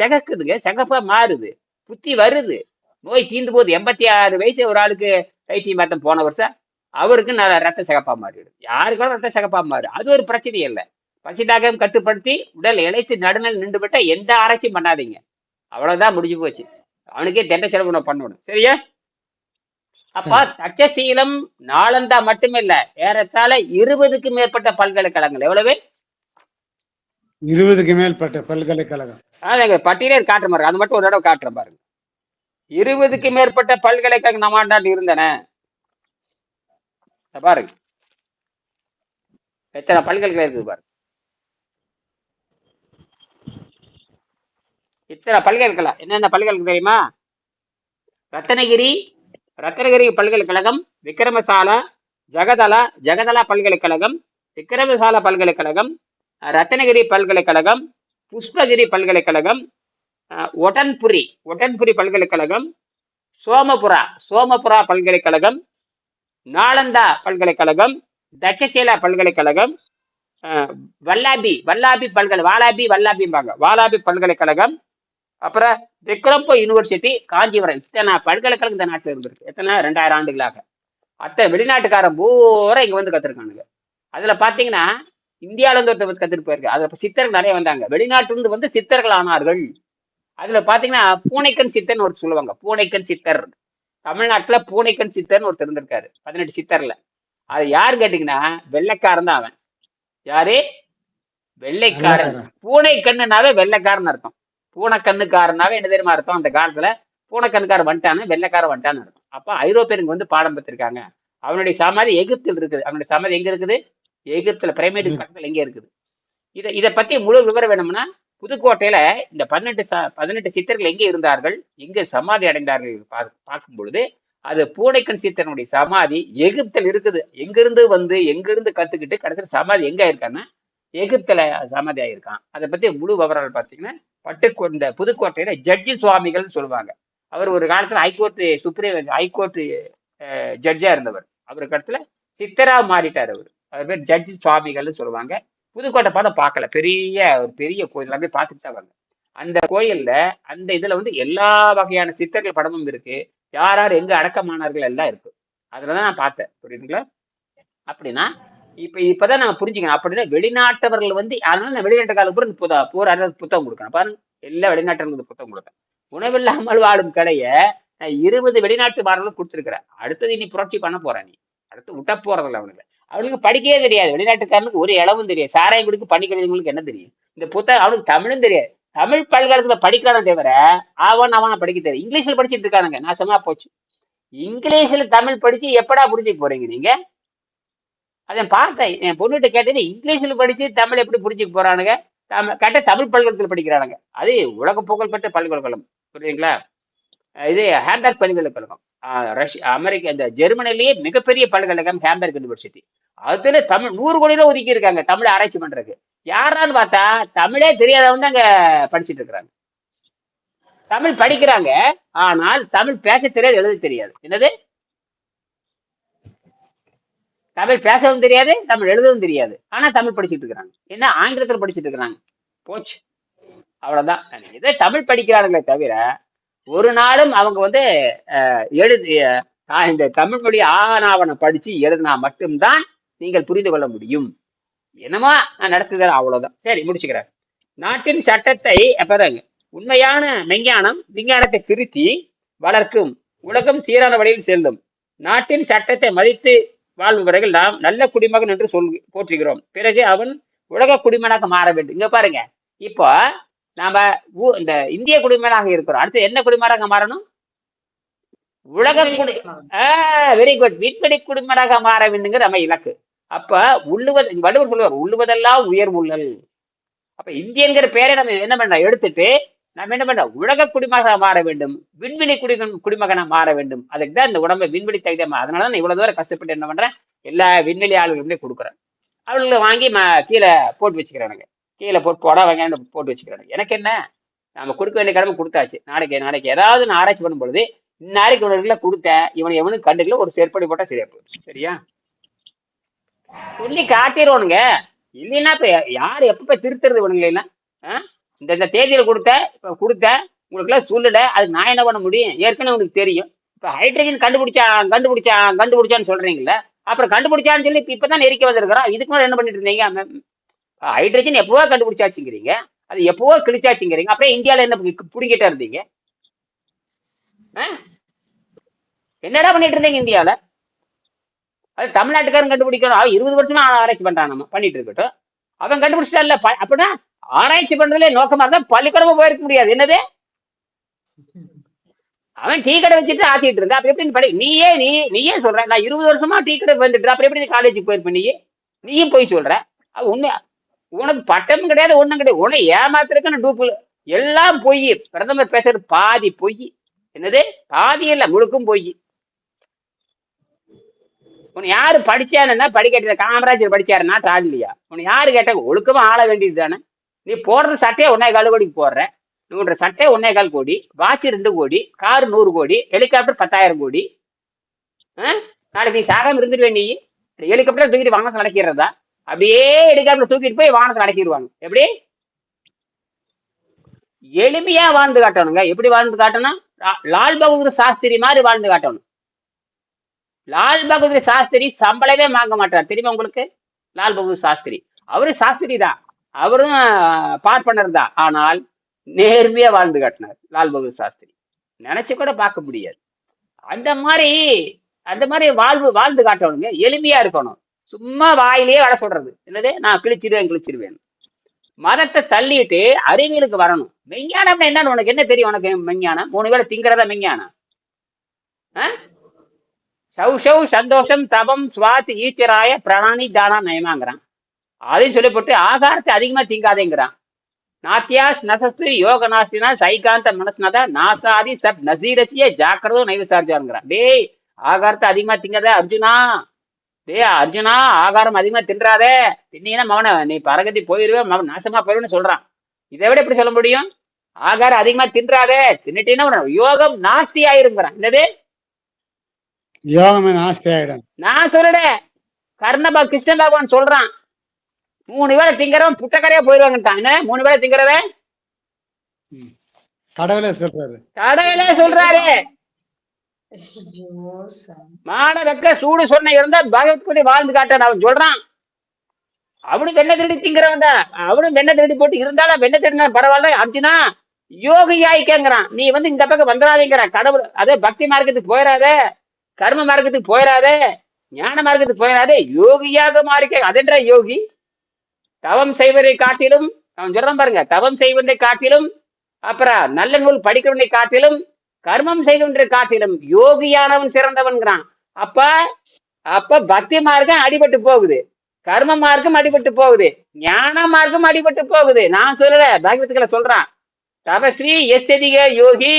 செகக்குதுங்க, செகப்பா மாறுது, புத்தி வருது, நோய் தீர்ந்து போகுது. 86 வயசு ஒரு ஆளுக்கு வைத்தியம் பார்த்தம் போன வருஷம். அவருக்கு ரத்த சிகப்பா மாறிடும். யாருக்கும் ரத்த சிகப்பா மாறு, அது ஒரு பிரச்சனை இல்லை. பசிதாகம் கட்டுப்படுத்தி உடல் இழைத்து நடுநல் நின்று விட்டா எந்த ஆராய்ச்சியும் பண்ணாதீங்க, அவ்வளவுதான், முடிஞ்சு போச்சு. அவனுக்கே தெண்ட செலவு பண்ணணும், சரியா? அப்ப தட்சசீலம் நாளந்தா மட்டுமில்ல, ஏறத்தாழ 20க்கும் மேற்பட்ட பல்கலைக்கழகங்கள். எவ்வளவு? 20க்கு மேற்பட்ட பல்கலைக்கழகம். பட்டியலே காட்டுற மாதிரி, அது மட்டும் ஒரு தடவை காட்டுற பாருங்க. 20க்கு மேற்பட்ட பல்கலைக்கழகம் நம்ம நாட்டில் இருந்தன. பாருங்க எத்தனை பல்கலைக்கழகம் இருக்குது பாருங்க. இத்தனை பல்கலைக்கழகம். என்னென்ன பல்கலைக்கழகம் தெரியுமா? ரத்னகிரி பல்கலைக்கழகம், விக்ரமசாலா, ஜெகதலா பல்கலைக்கழகம், விக்ரமசாலா பல்கலைக்கழகம், ரத்னகிரி பல்கலைக்கழகம், புஷ்பகிரி பல்கலைக்கழகம், ஒட்டன்புரி பல்கலைக்கழகம், சோமபுரா பல்கலைக்கழகம், நாளந்தா பல்கலைக்கழகம், தட்சசீலா பல்கலைக்கழகம், வாலாபி பல்கலைக்கழகம், அப்புறம் விக்ரம்போ யூனிவர்சிட்டி காஞ்சிபுரம். இத்தனை பல்கலைக்கழகம் இந்த நாட்டில் இருந்திருக்கு. எத்தனை? 2000 ஆண்டுகளாக. அத்தனை வெளிநாட்டுக்காரன் பூரா இங்க வந்து கத்துருக்கானுங்க. அதுல பாத்தீங்கன்னா இந்தியாவில இருந்து ஒருத்தர் கத்துட்டு போயிருக்கு. அதுல சித்தர்கள் நிறைய வந்தாங்க. வெளிநாட்டுல இருந்து வந்து சித்தர்கள் ஆனார்கள். அதுல பாத்தீங்கன்னா பூனைக்கண் சித்தர்னு ஒரு சொல்லுவாங்க. பூனைக்கண் சித்தர் தமிழ்நாட்டுல பூனைக்கண் சித்தர்னு ஒருத்தர் இருந்திருக்காரு. 18 சித்தர்ல. அது யாரு கேட்டீங்கன்னா வெள்ளைக்காரன் தான் அவன். யாரு? வெள்ளைக்காரன். பூனைக்கண்ணுனாவே வெள்ளைக்காரன் அர்த்தம். பூனைக்கண்ணுக்காரனாவே என்ன தெரியுமா அர்த்தம்? அந்த காலத்துல பூனைக்கண்ணுக்காரன் வந்துட்டானு வெள்ளைக்காரன் வந்துட்டான்னு அர்த்தம். அப்ப ஐரோப்பியருக்கு வந்து பாடம் பெற்றிருக்காங்க. அவனுடைய சமாதி எகிப்தில் இருக்குது. அவனுடைய சமாதி எங்க இருக்குது? எகிப்துல பிரமிடு பக்கத்துல எங்க இருக்குது? இதை பத்தி முழு விவரம் வேணும்னா புதுக்கோட்டையில இந்த 18 சித்தர்கள் எங்கே இருந்தார்கள், எங்க சமாதி அடைந்தார்கள் பார்க்கும் பொழுது அது பூனைக்கண் சித்தனுடைய சமாதி எகிப்தில் இருக்குது. எங்கிருந்து கத்துக்கிட்டு கடைசியில் சமாதி எங்க இருக்கான்னா எகிப்துல சமாதி ஆயிருக்கான். அதை பத்தி முழு விவரம் பார்த்தீங்கன்னா இந்த புதுக்கோட்டையில ஜட்ஜி சுவாமிகள் சொல்லுவாங்க. அவர் ஒரு காலத்துல ஹைகோர்ட் ஜட்ஜா இருந்தவர். அவருக்கு இடத்துல சித்தரா மாறிட்டார். அவர் பேர் ஜட்ஜி சுவாமிகள்னு சொல்லுவாங்க. புதுக்கோட்டை பார்க்கல, ஒரு பெரிய கோயில் அப்படியே பார்த்துட்டு தான் வாங்க. அந்த கோயில்ல அந்த இதுல வந்து எல்லா வகையான சித்தர்கள் படமும் இருக்கு. யார் எங்க அடக்கமானார்கள் எல்லாம் இருக்கு. அதுலதான் நான் பார்த்தேன். புரியுதுங்களா? அப்படின்னா இப்பதான் நம்ம புரிஞ்சுக்கணும். அப்படின்னா வெளிநாட்டவர்கள் வந்து அதனால நான் வெளிநாட்டுக்காரர்களுக்கு புத்தகம் கொடுக்கணும் பாருங்க. எல்லா வெளிநாட்டவர்களுக்கு புத்தகம் கொடுப்பேன். உணவில்லாமல் வாழும் கடைய 20 வெளிநாட்டு மாணவர்களுக்கு கொடுத்துருக்கிறேன். அடுத்தது நீ புரட்சி பண்ண போற, நீ அடுத்து விட்ட போறதில்ல. அவனுக்கு படிக்கவே தெரியாது. வெளிநாட்டுக்காரனுக்கு ஒரு இளவும் தெரியாது. சாராயம் குடிக்கு படிக்கிறவங்களுக்கு என்ன தெரியும்? இந்த புத்தகம் அவனுக்கு தமிழும் தெரியாது. தமிழ் பல்கலைக்கழகத்துல படிக்கிறானே தவிர அவனை படிக்க தெரியும். இங்கிலீஷ்ல படிச்சுட்டு இருக்கானுங்க. நாசமா போச்சு. இங்கிலீஷ்ல தமிழ் படிச்சு எப்படா புரிஞ்சுக்க போறீங்க நீங்க? அதை பார்த்தேன். என் பொண்ணுகிட்ட கேட்டேன்னு இங்கிலீஷ்ல படிச்சு தமிழ் எப்படி புரிஞ்சுக்க போறானுங்க? கேட்ட தமிழ் பல்கலைக்கழகத்தில் படிக்கிறானுங்க. அது உலக புகழ்பெற்ற பல்கலைக்கழகம். புரியுதுங்களா? இது ஹேம்பர்க் பல்கலைக்கழகம். அமெரிக்கா இந்த ஜெர்மனிலேயே மிகப்பெரிய பல்கலைக்கழகம் ஹேம்பர்க் யூனிவர்சிட்டி. அதுல தமிழ் 100 கோடி ரூபாய் ஒதுக்கி இருக்காங்க தமிழ் ஆராய்ச்சி பண்றதுக்கு. யாரான்னு பார்த்தா தமிழே தெரியாதவங்க அங்க படிச்சுட்டு இருக்கிறாங்க. தமிழ் படிக்கிறாங்க, ஆனால் தமிழ் பேச தெரியாது, எழுத தெரியாது. என்னது? தமிழ் பேசவும் தெரியாது, தமிழ் எழுதவும் தெரியாது. ஆனா தமிழ் படிச்சுட்டு இருக்கிறாங்க. என்ன ஆங்கிலத்துல படிச்சுட்டு இருக்கிறாங்க. போச்சு, அவ்வளவுதான். ஏதோ தமிழ் படிக்கிறார்களே தவிர ஒரு நாளும் அவங்க வந்து எழுதி இந்த தமிழ் மொழி ஆவணம் படிச்சு எழுதினா மட்டும்தான் நீங்கள் புரிந்து கொள்ள முடியும். என்னமா நடத்துதல், அவ்வளவுதான். சரி, முடிச்சுக்கிறேன். நாட்டின் சட்டத்தை பாருங்க, உண்மையான விஞ்ஞானத்தை திருத்தி வளர்க்கும் உலகம் சீரான வழியில் செல்லும். நாட்டின் சட்டத்தை மதித்து வாழ்பவர்கள் நாம் நல்ல குடிமகன் என்று போற்றுகிறோம். பிறகு அவன் உலக குடிமகனாக மாற வேண்டும். இங்க பாருங்க, இப்போ நாம இந்த இந்திய குடிமகனாக இருக்கிறோம். அடுத்து என்ன குடிமகனாக மாறணும்? உலக குடி வெரி குட், விண்வெளி குடிமகனாக மாற வேண்டுங்கிற நம்ம இலக்கு. அப்ப வள்ளுவர் சொல்லுவார், உள்ளுவதெல்லாம் உயர் உள்ளல். அப்ப இந்தியங்கிற பேரை நம்ம என்ன பண்றோம், எடுத்துட்டு நம்ம என்ன பண்றோம், உலக குடிமகனாக மாற வேண்டும், விண்வெளி குடிமகனாக மாற வேண்டும். அதுக்கு தான் இந்த உடம்பை விண்வெளி தகுதியா. அதனால நான் இவ்வளவு தூரம் கஷ்டப்பட்டு என்ன பண்றேன், எல்லா விண்வெளி ஆளுகளுமே கொடுக்குறேன். அவர்களை வாங்கி கீழே போட்டு வச்சுக்கிறானுங்க, கீழே போட வாங்க போட்டு வச்சுக்கிறானுங்க. எனக்கு என்ன, நம்ம கொடுக்க வேண்டிய கடமை கொடுத்தாச்சு. நாளைக்கு ஏதாவது நான் ஆராய்ச்சி பண்ணும் பொழுது இந்நாளைக்கு இவனுக்குள்ள கொடுத்தேன், இவனை எவனுக்கு கண்டுக்கல, ஒரு செருப்படி போட்டா சரியா போயிடும். சரியா சொல்லி காட்டிடுவானுங்க. இல்லைன்னா இப்ப யாரு எப்ப திருத்துறது இவனுங்களா? இந்த தேதியில கொடுத்த உங்களுக்கு எல்லாம் சொல்லல, அதுக்கு நான் என்ன பண்ண முடியும்? ஏற்கனவே உங்களுக்கு தெரியும். இப்ப ஹைட்ரஜன் கண்டுபிடிச்சான்னு சொல்றீங்களா? அப்புறம் கண்டுபிடிச்சான்னு சொல்லி இப்பதான் நெருக்கி வந்திருக்கிறோம். இதுக்கு மேலே என்ன பண்ணிட்டு இருந்தீங்க? ஹைட்ரஜன் எப்பவோ கண்டுபிடிச்சாச்சுங்கிறீங்க, அது எப்பவோ கிழிச்சாச்சுங்கிறீங்க. அப்புறம் இந்தியாவில என்ன புடிங்கிட்டா இருந்தீங்க? என்னடா பண்ணிட்டு இருந்தீங்க இந்தியாவில? அது தமிழ்நாட்டுக்காரன் கண்டுபிடிக்கணும். அவன் 20 வருஷமா ஆராய்ச்சி பண்றான், நம்ம பண்ணிட்டு இருக்கட்டும். அவன் கண்டுபிடிச்சா இல்ல அப்படின்னா ஆராய்ச்சி பண்றதுல நோக்கமா இருந்தா பள்ளிக்கூடமா போயிருக்க முடியாது. என்னது, அவன் டீ கடை வச்சுட்டு ஆத்திட்டு இருந்தா அப்ப எப்படி நீயே சொல்ற, நான் 20 வருஷமா டீ கடை வந்துட்டு அப்புறம் எப்படி காலேஜுக்கு போயிருப்ப? நீயும் போய் சொல்ற. அது உண்மை. உனக்கு பட்டமும் கிடையாது, ஒண்ணும் கிடையாது. உன்னை ஏமாத்திருக்குன்னு டூப்புல எல்லாம் பொய். பிரதமர் பேசுறது பாதி பொய். என்னது, பாதி இல்ல, முழுக்கும் பொய். உன்னை யாரு படிச்சானுன்னா படிக்கட்ட காமராஜர் படிச்சாருன்னா தாண்டியா? உன்னை யாரு கேட்டாங்க? ஒழுக்கமா ஆள வேண்டியது தானே. நீ போடுற சட்டையை 1.25 கோடிக்கு போடுற, உன்னோட சட்டை 1.25 கோடி, வாட்ச் 2 கோடி, கார் 100 கோடி, ஹெலிகாப்டர் 10,000 கோடி. நாளைக்கு நீ சாகாம இருந்துருவேன். நீ ஹெலிகாப்டர் தூக்கிட்டு வானத்தை நடக்கிறதா? அப்படியே ஹெலிகாப்டர் தூக்கிட்டு போய் வானத்தை நடக்கிடுவாங்க. எப்படி எளிமையா வாழ்ந்து காட்டணுங்க. எப்படி வாழ்ந்து காட்டணும்? லால் பகதூர் சாஸ்திரி மாதிரி வாழ்ந்து காட்டணும். லால் பகதூர் சாஸ்திரி சம்பளமே வாங்க மாட்டார், தெரியுமா உங்களுக்கு? லால் பகதூர் சாஸ்திரி அவரு சாஸ்திரி தான், அவரும் பார்ப்பனர் தான். ஆனால் நேர்மையா வாழ்ந்து காட்டினார் லால் பகதூர் சாஸ்திரி. நினைச்சு கூட பார்க்க முடியாது. அந்த மாதிரி வாழ்ந்து காட்டணுங்க. எளிமையா இருக்கணும். சும்மா வாயிலேயே வர சொல்றது என்னது, நான் கிழிச்சிருவேன். மதத்தை தள்ளிட்டு அறிவியலுக்கு வரணும். விஞ்ஞானம் என்னன்னு உனக்கு என்ன தெரியும்? உனக்கு விஞ்ஞானம் 3 வேளை திங்கிறதா விஞ்ஞானம்? சந்தோஷம் தபம் சுவாதி ஈத்திராய பிராணி தானா நயமாங்கிறான். அதையும் சொல்லி போட்டு ஆகாரத்தை அதிகமா திங்காதேங்கிறான். நாத்தியாஸ் நசஸ்து யோக நாஸ்தினா சைகாந்த மனசுனதா நாசாதி சப் நசீரசிய ஜாக்கிரதோ நைவசார்ஜாங்கிறான். டேய், ஆகாரத்தை அதிகமா திங்காத அர்ஜுனா. அர்ஜுனா, ஆகாரம் அதிகமா தின்றாதே, தின்னீங்கன்னா மகனை நீ பரகதி போயிருவே, மகன் நாசமா போயிருவேன்னு சொல்றான். இதை விட எப்படி சொல்ல முடியும்? ஆகாரம் அதிகமா தின்றாதே, தின்னுட்டீங்கன்னா யோகம் நாஸ்தி ஆயிருங்கிறான். என்னது, யோகமே நாஸ்தி ஆயிடும். நான் சொல்றேன், கிருஷ்ண பகவான் சொல்றான். 3 வேளை திங்கிறவன் புட்டக்கரையா போயிருவாங்கட்டான். என்ன 3 வேளை திங்கிறவன்? கடவுளே சொல்றாரு. மான வெக்க சூடு சொன்ன இருந்தா பகவத்கீதை வாழ்ந்து காட்டான். அவன் சொல்றான், அவனும் வெண்ணை திருடி திங்கிறவன் தான். அவனும் வெண்ணை திருடி போட்டு இருந்தாலும் வெண்ணை திருடினா பரவாயில்ல அர்ஜுனா, யோகியாய்க்கங்கிறான். நீ இந்த பக்கம் வந்துடாதேங்கிறான். கடவுள் அதே பக்தி மார்க்கத்துக்கு போயிடாத, கர்ம மார்க்கத்துக்கு போயிடாத, ஞான மார்க்கத்துக்கு போயிடாதே, யோகியாக மாறிக்க. அதென்ற யோகி தவம் செய்வதை காட்டிலும், அவன் சொல்றான் பாருங்க, தவம் செய்வதை காட்டிலும், அப்புறம் நல்ல நூல் படிக்கிறவனை காட்டிலும், கர்மம் செய்கின்ற காட்டிலும் யோகியானவன் சிறந்தவன்கிறான். அப்ப பக்தி மார்க்கம் அடிபட்டு போகுது, கர்ம மார்க்கம் அடிபட்டு போகுது, ஞான மார்க்கம் அடிபட்டு போகுது. நான் சொல்லல, பகவத்கீதை சொல்றான். தபஸ்வி எஸ்திக யோகி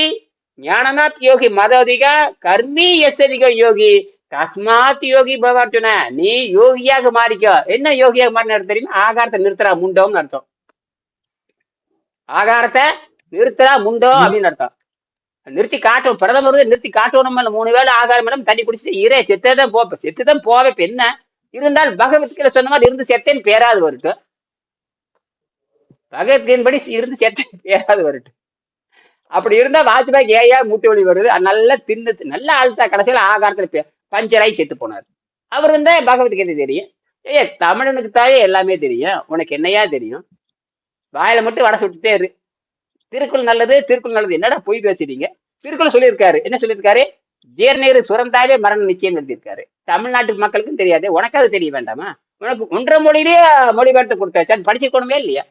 ஞானநாத் யோகி மதோதிக கர்மி எஸ்திக யோகி தஸ்மாத் யோகி பவர்ஜுன. நீ யோகியாக மாறிக்கோ. என்ன யோகியாக மாறின தெரியுமா? ஆகாரத்தை நிறுத்துறா முண்டோம்னு அர்த்தம். ஆகாரத்தை நிறுத்துறா முண்டோம் அப்படின்னு அர்த்தம். நிறுத்தி காட்டும். பிரதமர் நிறுத்தி காட்டணும். 3 வேளை ஆகாரம் மேடம் தண்ணி குடிச்சிட்டு செத்துதான் போவேன். இப்ப என்ன இருந்தால் பகவத்கீதை சொன்ன மாதிரி இருந்து செத்தேன் பேராது வரட்டும். பகவத்கீதையின் படி இருந்து செத்தேன் பேராது வரட்டும். அப்படி இருந்தா வாஜ்பாய்க்கு ஏயா மூட்டு வலி வருது? நல்லா தின்னு நல்ல ஆழ்த்தா கடைசியில ஆகாரத்துல பஞ்சராய் செத்து போனார். அவர் இருந்தா பகவத்கீதை தெரியும். தமிழனுக்கு தாயே எல்லாமே தெரியும், உனக்கு என்னையா தெரியும்? வாயில மட்டும் வடை சுட்டுட்டே இரு. திருக்குறள் நல்லது, திருக்குறள் நல்லது. என்னடா பொய் பேசுறீங்க? திருக்குறள் சொல்லியிருக்காரு, என்ன சொல்லியிருக்காரு? ஜீரநீர் சுரந்தாலே மரணம் நிச்சயம் எழுதியிருக்காரு. தமிழ்நாட்டு மக்களுக்கும் தெரியாது, உனக்காவது தெரிய வேண்டாமா? உனக்கு 1.5 மொழியிலேயே மொழிபெயர்த்து கொடுத்தாச்சு, அது படிச்சுக்கணுமே இல்லையா?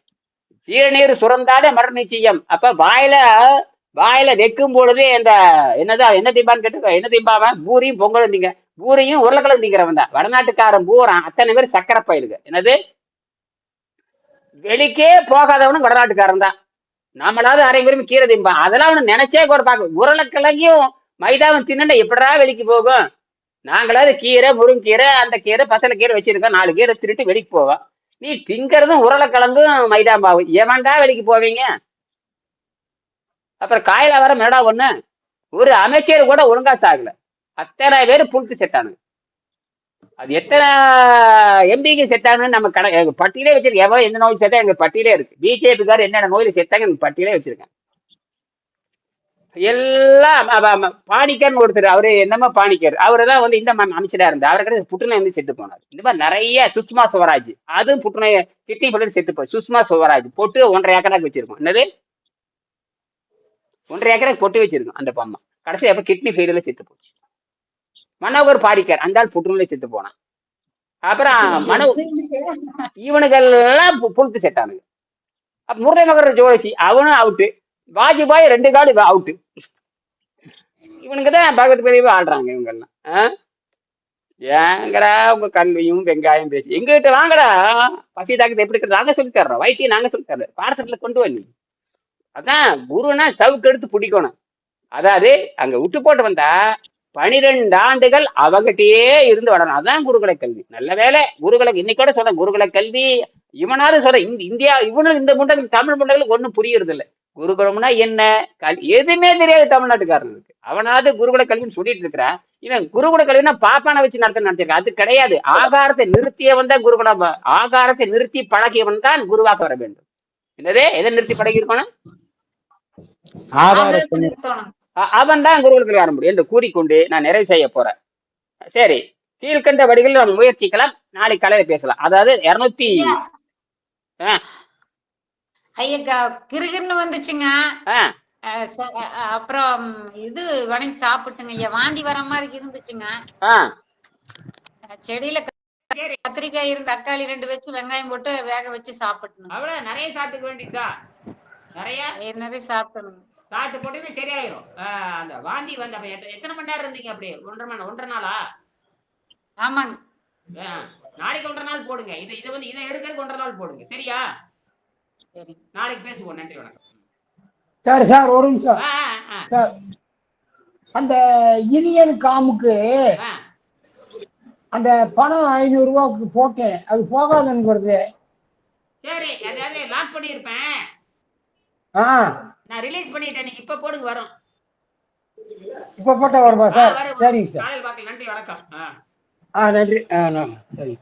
ஜீரநீர் சுரந்தாலே மரண நிச்சயம். அப்ப வாயில வைக்கும் பொழுது என்ன திம்பான்னு கேட்டு, என்ன திம்பாம பூரியும் பொங்கலும் திங்க. பூரியும் உருளைக்கிழங்கு திங்கிறவன் தான் வடநாட்டுக்காரன் பூரான். அத்தனை பேர் சக்கரை பயிலுங்க. என்னது, வெளிக்கே போகாதவனும் வடநாட்டுக்காரன் தான். நம்மளாவது அரை விரும்பி கீரை திம்பான். அதெல்லாம் அவனு நினைச்சே கூட பார்க்க. உருளைக்கிழங்கையும் மைதாவும் தின்னா எப்படா வெளிக்கு போகும்? நாங்களாவது கீரை, முருங்கீரை, அந்த கீரை, பசலை கீரை வச்சிருக்கோம். 4 கீரை திருட்டு வெளிக்கு போவோம். நீ திங்கிறதும் உருளைக்கிழங்கும் மைதா மாவு. ஏமாண்டா வெளிக்கு போவீங்க? அப்புறம் காயில வர மேடா ஒண்ணு, ஒரு அமைச்சர் கூட ஒழுங்கா சாகல. அத்தனை பேர் புழுத்து செத்தானுங்க. அது எத்தனை எம்பிக்கு செத்தாங்கன்னு நம்ம பட்டியலே வச்சிருக்கேன். எவன் எந்த நோய் செத்தா எங்க பட்டியலே இருக்கு. பிஜேபிக்காரர் என்னென்ன நோயில செத்தாங்க எனக்கு பட்டியலே வச்சிருக்கேன். எல்லாம் பாணிக்கர்னு ஒருத்தர், அவரு என்னமோ பாணிக்கர், அவரு தான் வந்து இந்த அமைச்சரா இருந்தார். அவரை கிடையாது புற்றுநோய் வந்து செத்து போனார். இந்த மாதிரி நிறைய. சுஷ்மா சுவராஜ், அதுவும் புற்றுநோய் கிட்னி போட்டு செத்து போய். சுஷ்மா சுவராஜ் போட்டு 1.5 ஏக்கராக்கு வச்சிருக்கோம். என்னது, 1.5 ஏக்கராக்கு பொட்டு வச்சிருக்கோம். அந்த பொம்மை கடைசி எப்ப கிட்னி ஃபெயிலியர்ல செத்து போச்சு. மனோகர் பாரிக்கர், அந்த ஆள் புற்றுநோய் செத்து போனான். அப்புறம் இவனுகள் எல்லாம் புழுத்து செத்தானுங்க. முரளிமகர் ஜோஷி அவனும் அவுட்டு. வாஜ்பாய் 2 காடு அவுட்டு. இவனுக்குதான் பகவத்கீதை ஆடுறாங்க இவங்க எல்லாம். ஏங்கடா உங்க கல்வியும் வெங்காயம் பேசி எங்ககிட்ட வாங்கடா. பசி தாக்கத்தை எப்படி நாங்க சொல்லி தர்றோம், வைத்தியம் நாங்க சொல்லி தர்றோம். பாடத்துல கொண்டு வரணும். அதான் குருனா சவுக்கு எடுத்து பிடிக்கணும். அதாவது அங்க விட்டு போட்டு வந்தா 12 ஆண்டுகள் அவகிட்டயே இருந்து வரணும். அதான் குருகுல கல்வி. நல்ல வேலை குருகுல இன்னைக்கு கூட சொல்றேன், குருகுல கல்வி இவனாவது சொல்றேன். இந்தியா இவனும் இந்த முண்டங்களுக்கு, தமிழ் முண்டங்களுக்கு ஒன்றும் புரியுறது இல்லை. குருகுலம்னா என்ன, எதுவுமே தெரியாது தமிழ்நாட்டுக்காரனுக்கு. அவனாவது குருகுல கல்வின்னு சொல்லிட்டு இருக்கிறான். இவன் குருகுல கல்வினா பாப்பானை வச்சு நினைச்சிருக்கான். அது கிடையாது. ஆகாரத்தை நிறுத்தியவன் தான் குருகுலம். ஆகாரத்தை நிறுத்தி பழகியவன் தான் குருவாக்க வர வேண்டும். என்னதே, எதை நிறுத்தி பழகி இருக்கணும்? அவன் தான் குருகுலத்தில் வர முடியும் என்று கூறிக்கொண்டு நான் நிறைவு செய்ய போறேன். சரி, கீழ்கண்ட வழிகளில் நம்ம முயற்சிக்கலாம். நாளைக்கு காலையில பேசலாம். அதாவது 200 கிருகிருன்னு வந்துச்சுங்க. அப்புறம் இது வணங்கி சாப்பிட்டுங்க. ஐயா வாந்தி வர மாதிரி இருந்துச்சுங்க. செடியில கத்திரிக்காய் இருந்து தக்காளி 2 வச்சு வெங்காயம் போட்டு வேக வச்சு சாப்பிட்டுங்க. அவ்வளவு நிறைய சாப்பிட்டுக்க வேண்டியதா? நிறைய சாப்பிட்டணுங்க. சாப்பிட்டு போட்டு சரியாயிரும். அந்த வாந்தி வந்து எத்தனை மணி நேரம் இருந்தீங்க? அப்படியே 1.5 நாளா? ஆமாங்க. நாளைக்கு 1.5 நாள் போடுங்க. இதை எடுக்கிறதுக்கு 1.5 நாள் போடுங்க. சரியா? சரி, நாளைக்கு பேசுவோம். நன்றி, வணக்கம். சரி சார், ஒரு நிமிஷம் சார். அந்த இனியன் காமுக்கு அந்த பணம் 500 ரூபாய்க்கு போட்டேன், அது போகாதுன்னு வருது. சரி, அதாவது லாக் பண்ணியிருப்பேன். நான் ரிலீஸ் பண்ணிட்டேன். நீங்க இப்ப போடுங்க, வரும். இப்ப போட்டா வருமா சார்? சரிங்க சார். காலையில் பார்க்கலாம். நன்றி, வணக்கம். நன்றி. சரி.